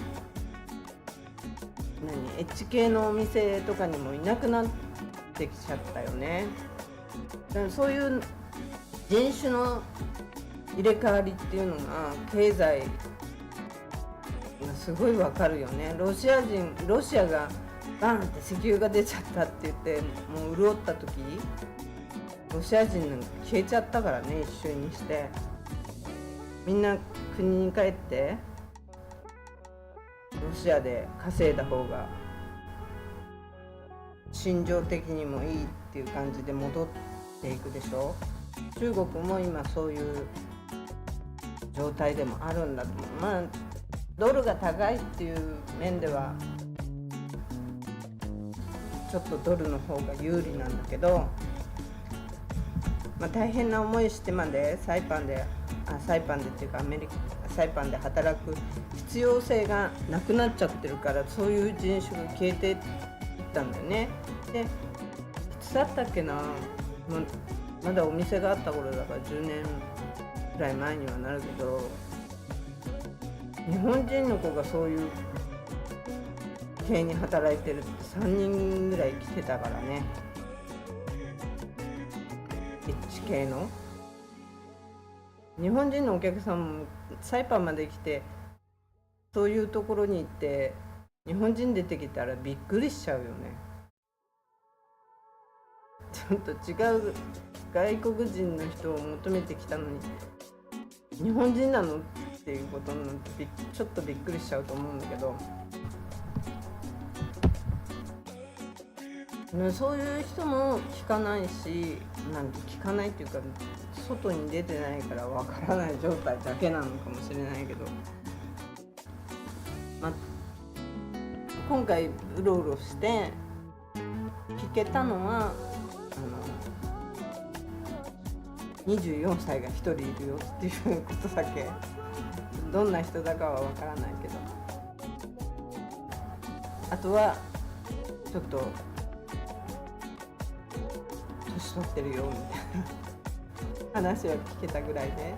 Speaker 1: エッジ系のお店とかにもいなくなってきちゃったよね。だからそういう人種の入れ替わりっていうのが経済がすごいわかるよね。ロシアがバーンって石油が出ちゃったって言ってもう潤った時、ロシア人なんか消えちゃったからね、一瞬にして。みんな国に帰ってロシアで稼いだ方が心情的にもいいっていう感じで戻っていくでしょ。中国も今そういう状態でもあるんだと思う。まあドルが高いっていう面ではちょっとドルの方が有利なんだけど、まあ、大変な思いしてまでサイパンでっていうかサイパンで働く必要性がなくなっちゃってるから、そういう人種が消えていったんだよね。で、いつだったっけな、まだお店があった頃だから10年くらい前にはなるけど、日本人の子がそういう系に働いてるって3人ぐらい来てたからね。H 系の日本人のお客さんもサイパンまで来て、そういうところに行って日本人出てきたらびっくりしちゃうよね。ちょっと違う外国人の人を求めてきたのに日本人なのっていうことになってちょっとびっくりしちゃうと思うんだけど、そういう人も聞かないし、聞かないっていうか外に出てないからわからない状態だけなのかもしれないけど、今回うろうろして聞けたのは24歳が1人いるよっていうことだけ。どんな人だかはわからないけど、あとはちょっと年取ってるよみたいな話は聞けたぐらいで、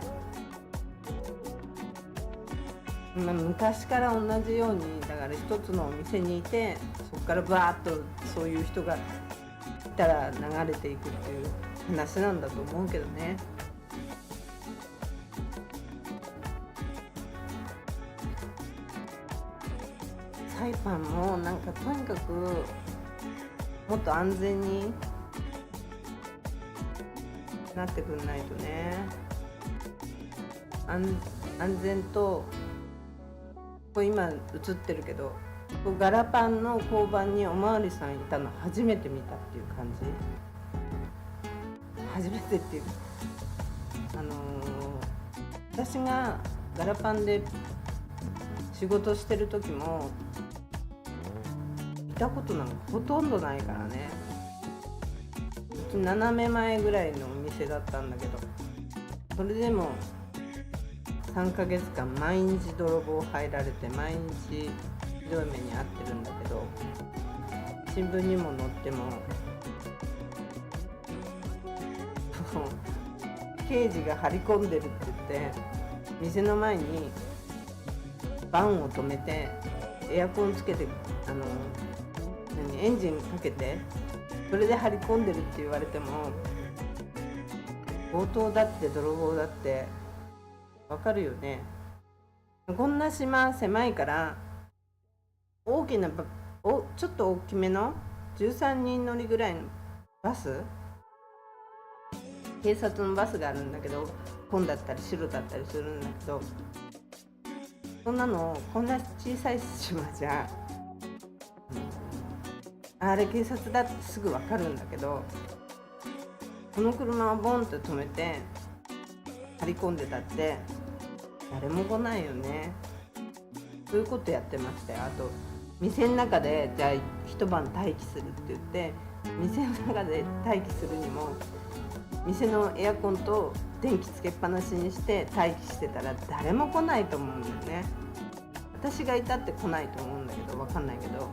Speaker 1: 昔から同じようにだから一つのお店にいて、そこからバーッとそういう人がいたら流れていくっていう話なんだと思うけどね。サイパンもとにかくもっと安全になってくんないとね。安全と、これ今映ってるけど、ガラパンの交番におまわりさんいたの初めて見たっていう感じ。初めてっていう、私がガラパンで仕事してる時もいたことなんかほとんどないからね。斜め前ぐらいのお店だったんだけど、それでも3ヶ月間毎日泥棒入られて、毎日ひどい目に遭ってるんだけど、新聞にも載っても刑事が張り込んでるって言って店の前にバンを止めてエアコンつけてエンジンかけて、それで張り込んでるって言われても、強盗だって泥棒だってわかるよね。こんな島狭いから大きなちょっと大きめの13人乗りぐらいのバス警察のバスがあるんだけど、紺だったり白だったりするんだけど、そんなのこんな小さい島じゃ、あれ警察だってすぐ分かるんだけど、この車をボンって止めて張り込んでたって誰も来ないよね。そういうことやってましたよ。あと店の中でじゃあ一晩待機するって言って、店の中で待機するにも店のエアコンと電気つけっぱなしにして待機してたら誰も来ないと思うんだよね。私がいたって来ないと思うんだけど、分かんないけど、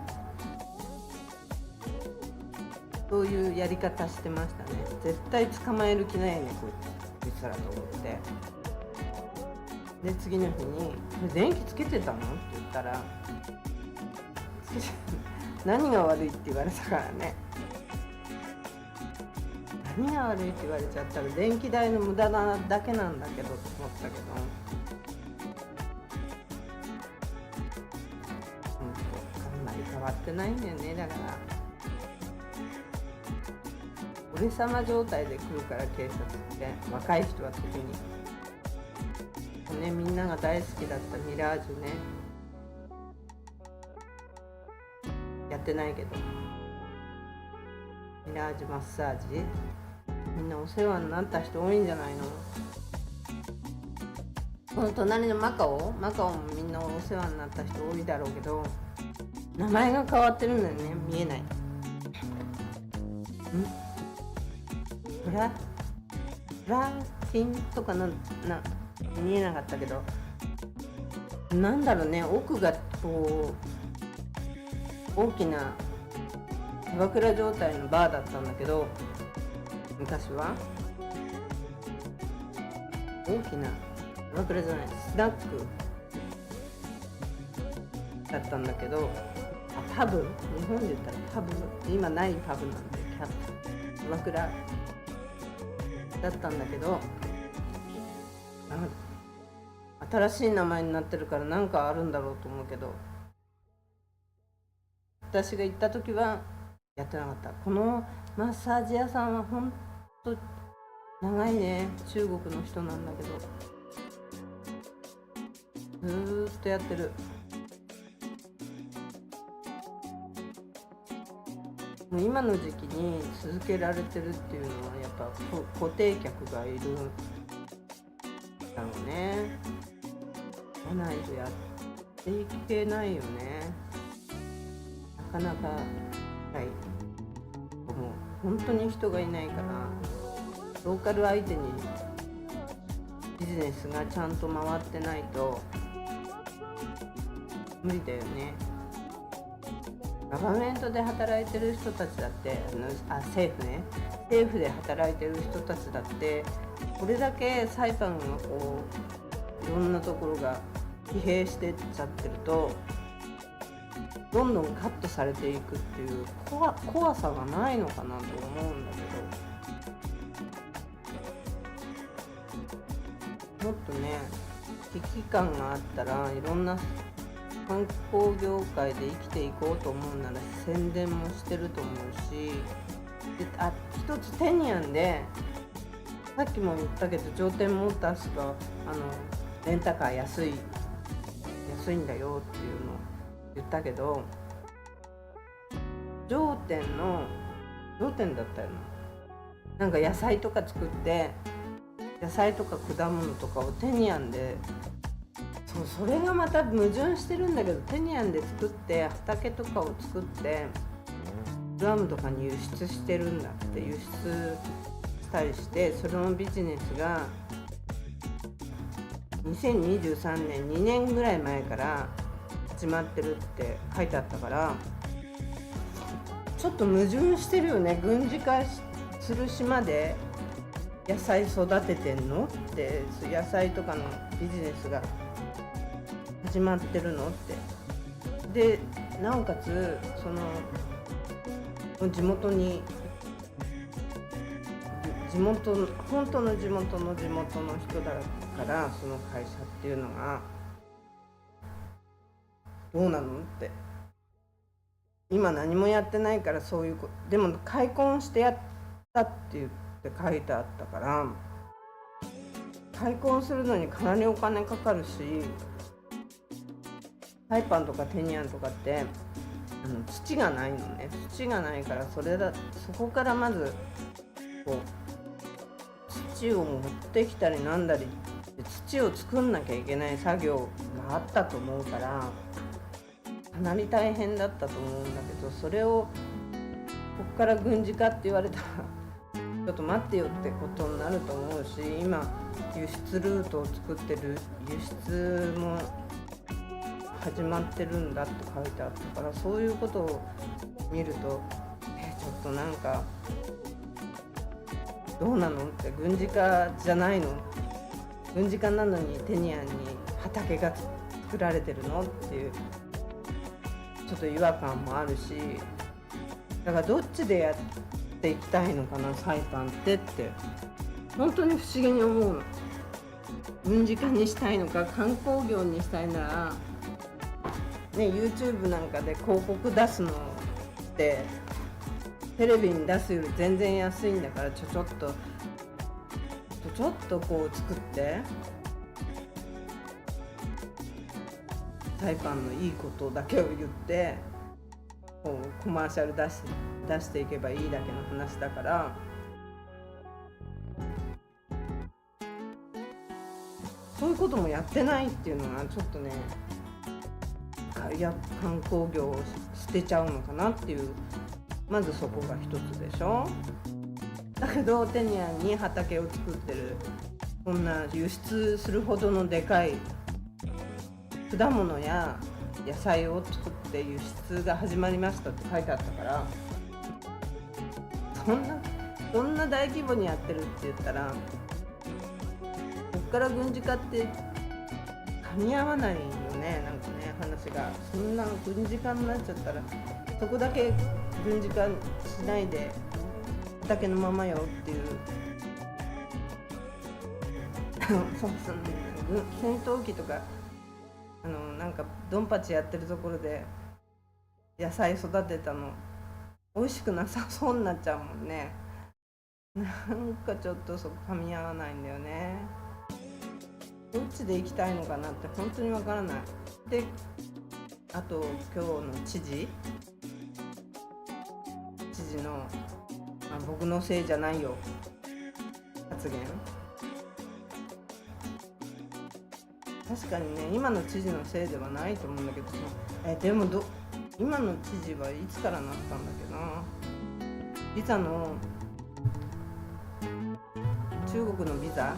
Speaker 1: そういうやり方してましたね。絶対捕まえる気ないねこいつらと思って。で次の日に「電気つけてたの?」って言ったら「何が悪い?」って言われたからね。何が悪いって言われちゃったら電気代の無駄なだけなんだけどと思ったけど、あんまり変わってないんだよね。だから俺様状態で来るから警察って、若い人は特にね、みんなが大好きだったミラージュね、やってないけどミラージュマッサージ、みんなお世話になった人多いんじゃないの。この隣のマカオもみんなお世話になった人多いだろうけど、名前が変わってるんだよね。見えない。フラティンとか見えなかったけど、なんだろうね、奥がこう大きなキャバクラ状態のバーだったんだけど、昔は大きなキャバクラじゃない、スナックだったんだけど、パブ、日本で言ったらパブ、今ないパブなんでキャバクラだったんだけど、新しい名前になってるから何かあるんだろうと思うけど、私が行った時はやってなかった。このマッサージ屋さんはほんと長いね。中国の人なんだけどずーっとやってる。もう今の時期に続けられてるっていうのはやっぱ固定客がいるだろうね。じゃないとやっていけないよね。なかなか、はい、もう本当に人がいないから、ローカル相手にビジネスがちゃんと回ってないと無理だよね。ガバメントで働いてる人たちだって、政府で働いてる人たちだって、これだけ裁判がこういろんなところが疲弊してっちゃってると、どんどんカットされていくっていう怖さがないのかなと思うんだけど、もっとね危機感があったら、いろんな観光業界で生きていこうと思うなら宣伝もしてると思うし、一つテニアンでさっきも言ったけど、上天モータースがレンタカー安いんだよっていうのを言ったけど、上天だったよな。なんか野菜とか作って、野菜とか果物とかをテニアンで、それがまた矛盾してるんだけど、テニアンで作って畑とかを作ってグアムとかに輸出してるんだって。輸出したりして、そのビジネスが2023年2年ぐらい前から始まってるって書いてあったから、ちょっと矛盾してるよね。軍事化する島で野菜育ててんのって、野菜とかのビジネスが始まってるのって。でなおかつ地元に本当の地元の人だから、その会社っていうのがどうなのって。今何もやってないから、そういうでも開墾してやったって言っって書いてあったから、開墾するのにかなりお金かかるし、サイパンとかテニアンとかって土がないのね。土がないから、そこからまずこう土を持ってきたりなんだり、土を作んなきゃいけない作業があったと思うから、かなり大変だったと思うんだけど、それをこっから軍事化って言われたらちょっと待ってよってことになると思うし、今輸出ルートを作ってる、輸出も始まってるんだって書いてあったから、そういうことを見るとちょっとなんかどうなのって、軍事化じゃないの、軍事化なのにテニアンに畑が作られてるのっていうちょっと違和感もあるし、だからどっちでやっていきたいのかなサイパンって本当に不思議に思うの。軍事化にしたいのか、観光業にしたいならね、 YouTube なんかで広告出すのってテレビに出すより全然安いんだから、ちょっとこう作ってサイパンのいいことだけを言ってこうコマーシャル出していけばいいだけの話だから、そういうこともやってないっていうのがちょっとね、観光業を捨てちゃうのかなっていう、まずそこが一つでしょ。だけどテニアンに畑を作ってる、こんな輸出するほどのでかい果物や野菜を作って輸出が始まりましたって書いてあったから、そんな大規模にやってるって言ったら、こっから軍事化って噛み合わないよね、なんかね、話が。そんな軍事化になっちゃったら、そこだけ軍事化しないで畑のままよっていうそう戦闘機とかなんかドンパチやってるところで野菜育てたの美味しくなさそうになっちゃうもんね。なんかちょっとそこ噛み合わないんだよね。どっちで行きたいのかなって本当にわからない。で、あと今日の知事の、僕のせいじゃないよ発言、確かにね、今の知事のせいではないと思うんだけど、でも今の知事はいつからなったんだっけな。ビザの中国のビザ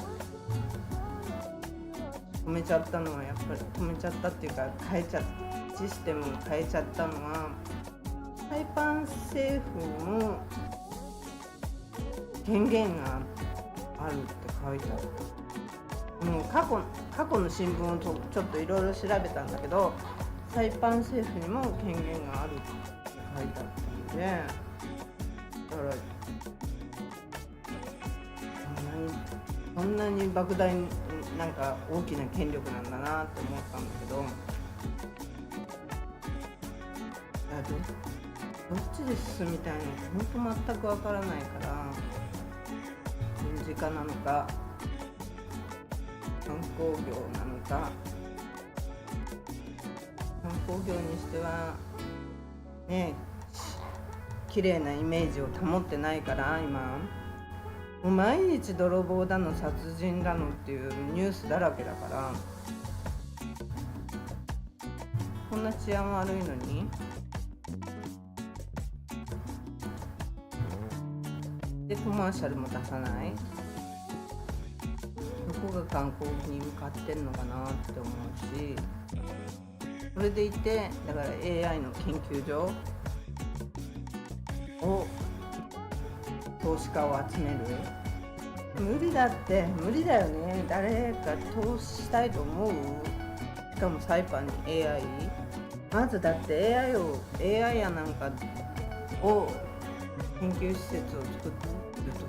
Speaker 1: 止めちゃったのは、やっぱり止めちゃったっていうかシステムを変えちゃったのは、サイパン政府にも権限があるって書いてある。もう過去の新聞をちょっといろいろ調べたんだけど、サイパン政府にも権限があるって書いてあったんで、だからそんなに莫大になんか大きな権力なんだなって思ったんだけど、どっちで進みたいのか本当全くわからないから、軍事化なのか観光業なのか。観光業にしてはね、綺麗なイメージを保ってないから、今もう毎日泥棒だの殺人だのっていうニュースだらけだから、こんな治安悪いのにでコマーシャルも出さない、どこが観光に向かってんのかなって思うし、それでいてだから AI の研究所を投資家を集める、無理だよね。誰か投資したいと思う？しかもサイパンに AI、 まずだって AI やなんかを研究施設を作る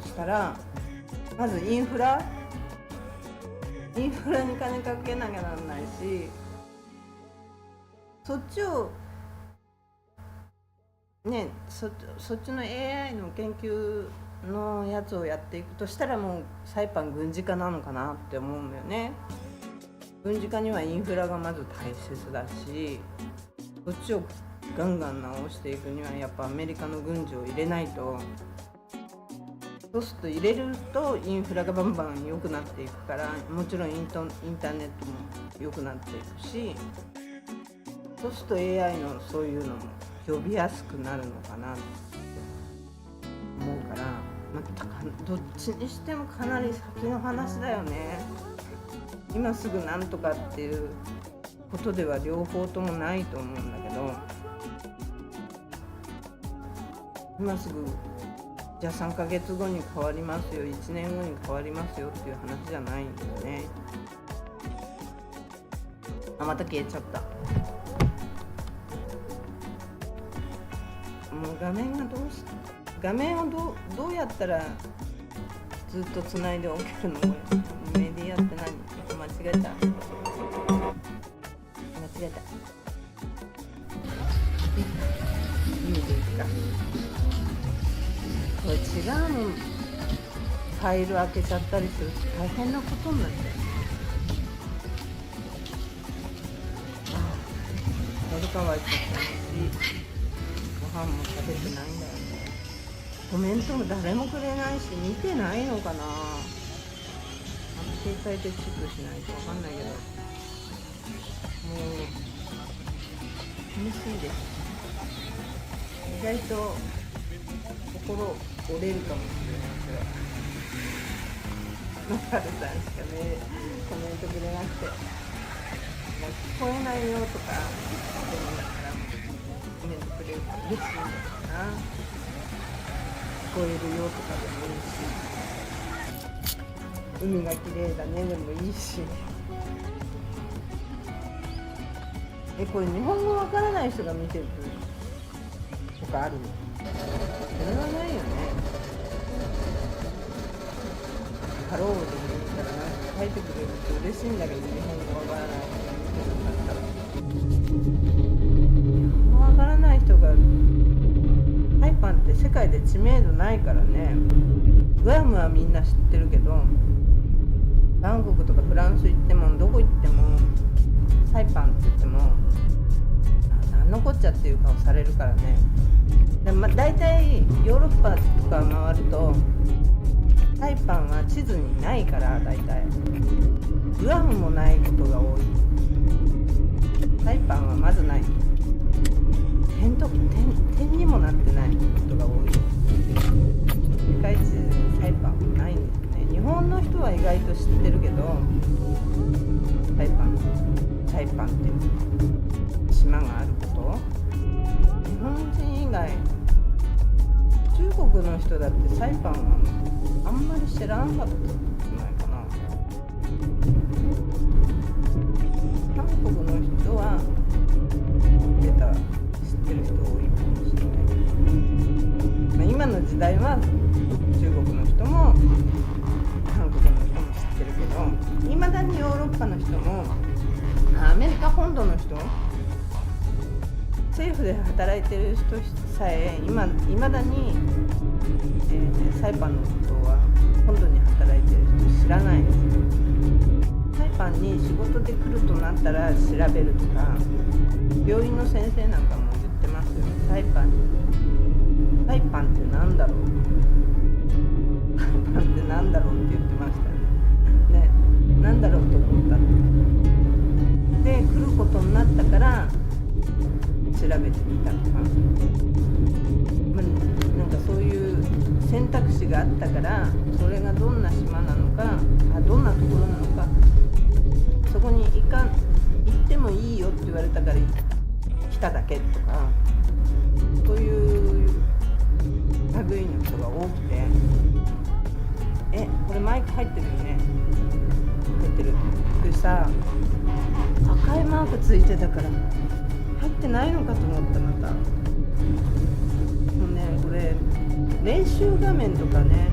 Speaker 1: としたら、まずインフラに金かけなきゃならないし、そっちをね、そっちの AI の研究のやつをやっていくとしたら、もうサイパン軍事化なのかなって思うんだよね。軍事化にはインフラがまず大切だし、そっちをガンガン直していくにはやっぱアメリカの軍事を入れないと、そうすると入れるとインフラがバンバン良くなっていくから、もちろんインターネットも良くなっていくし、そうすると AI のそういうのも呼びやすくなるのかなと思うから、どっちにしてもかなり先の話だよね。今すぐなんとかっていうことでは両方ともないと思うんだけど、今すぐじゃあ3ヶ月後に変わりますよ、1年後に変わりますよっていう話じゃないんだよね。また消えちゃった。もう画面をどうやったらずっとつないでおけるの？これメディアって何？間違えた。意味でいいか。これ違うの、ファイル開けちゃったりすると大変なことになっちゃう。喉乾いちゃったし、ご飯も食べてないんだよね。コメントも誰もくれないし、見てないのかな。携帯でチェックしないとわかんないけど、もう寂しいです。意外と心折れるかもしれないけど、マカルさんしかねコメントくれなくて、聞こえないよとかでもだからコメントくれると嬉しいんだよな。聞こえるよとかでもいいし、海が綺麗だねでもいいし。これ日本語わからない人が見てるとかある？それはないよね。ハローでもいいからなんか書いてくれると嬉しいんだけど、日本語わからない人が見てるんだったら。日本語わからない人が、サイパンって世界で知名度ないからね。グアムはみんな知ってるけど、バンコクとかフランス行ってもどこ行ってもサイパンって言っても何のこっちゃっていう顔されるからね。でだいたいヨーロッパとか回るとサイパンは地図にないから、だいたいグアムもないことが多い。サイパンはまずない。点にもなってないことが多い。世界地図にサイパンはないんですね。日本の人は意外と知ってるけど、サイパンって島があること、日本人以外、中国の人だってサイパンはあんまり知らなかったんじゃないかな。韓国の人は知ってる人多いかもしれないけど、今の時代は中国の人も韓国の人も知ってるけど、いまだにヨーロッパの人もアメリカ本土の人、政府で働いてる人さえいまだに、サイパンのことは本土に働いてる人知らないですよ。サイパンに仕事で来るとなったら調べるとか、病院の先生なんかも言ってますよ。サイパンってなんだろう、サイパンってなんだろうって言ってましたね。なんだろうと思ったで来ることになったから調べてみたとか、なんかそういう選択肢があったから、それがどんな島なのか、どんなところなのか、そこに行ってもいいよって言われたから来ただけとか、そういう類の人が多くて、これマイク入ってるよね、入ってる。でさ、赤いマークついてたから入ってないのかと思った。またもうね、これ練習画面とかね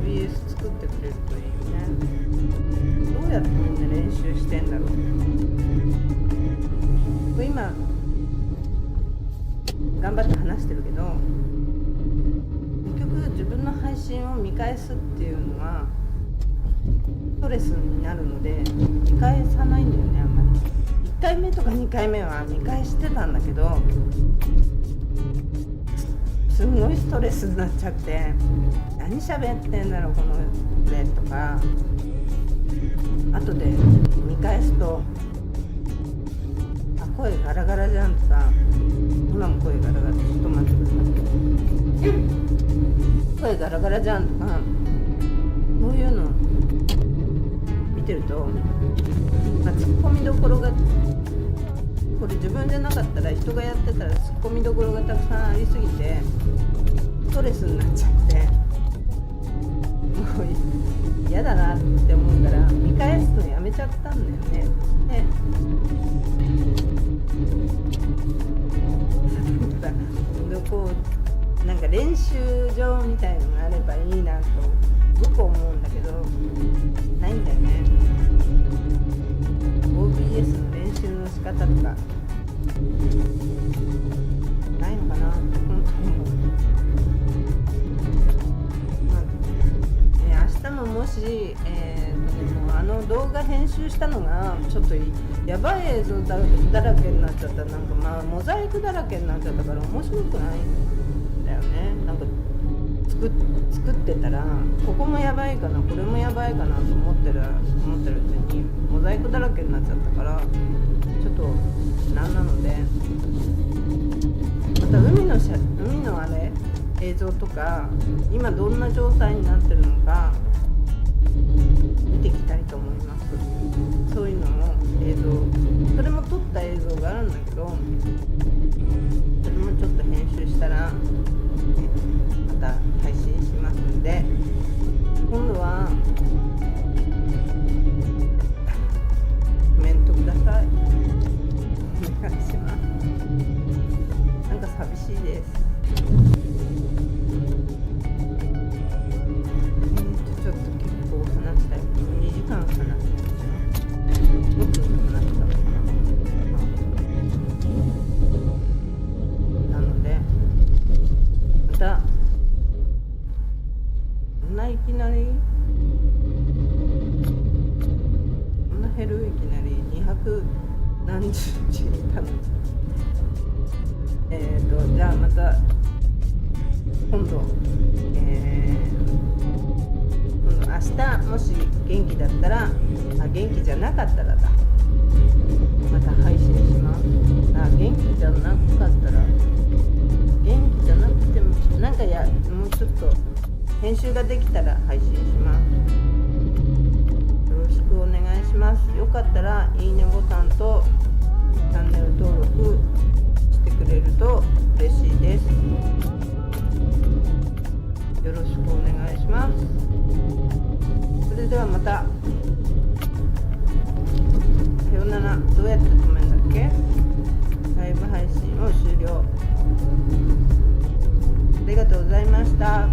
Speaker 1: OBS 作ってくれるといいよね。どうやってみんな練習してんだろう。これ今頑張って話してるけど、結局自分の配信を見返すっていうのはストレスになるので見返さないんだよね。あんまり1回目とか2回目は見返してたんだけど、すんごいストレスになっちゃって、何喋ってんだろうこのれとか、後で見返すと声ガラガラじゃんとか、今も声ガラガラ、ちょっと待ってください、声ガラガラじゃんとか、そういうの見てると、ツッコミどころが、これ自分じゃなかったら、人がやってたらツッコミどころがたくさんありすぎてストレスになっちゃって、もう嫌だなって思うから見返すのやめちゃったんだよね。でこうなんか練習場みたいのがあればいいなとすごく思うんだけど、ないんだよね。 OBS の練習の仕方とかないのかなって本当に思う。明日ももし、あの動画編集したのがちょっとやばい映像だらけになっちゃった、なんかモザイクだらけになっちゃったから面白くないんだよね。なんか作ってたらここもやばいかなこれもやばいかなと思ってるうちにモザイクだらけになっちゃったから、ちょっとなんなので、また海のあれ映像とか今どんな状態になってるのか見ていきたいと思います。そういうのも映像、それも撮った映像があるんだけど、それもちょっと編集したら、また配信しますんで、今度はコメントください。お願いします。なんか寂しいです。ちょっと結構話したい。2時間話したい。もっと話したのかな。なのでまたこんないきなりこんな減るいきなり200何十日いたの。じゃあまた今度明日もし元気だったら、元気じゃなかったらだ、また配信します。元気じゃなかったら、元気じゃなくてもなんかもうちょっと編集ができたら配信します。よろしくお願いします。よかったらいいねボタンとチャンネル登録してくれると嬉しいです。よろしくお願いします。それではまた。さようなら。どうやって止めるんだっけ？ライブ配信を終了。ありがとうございました。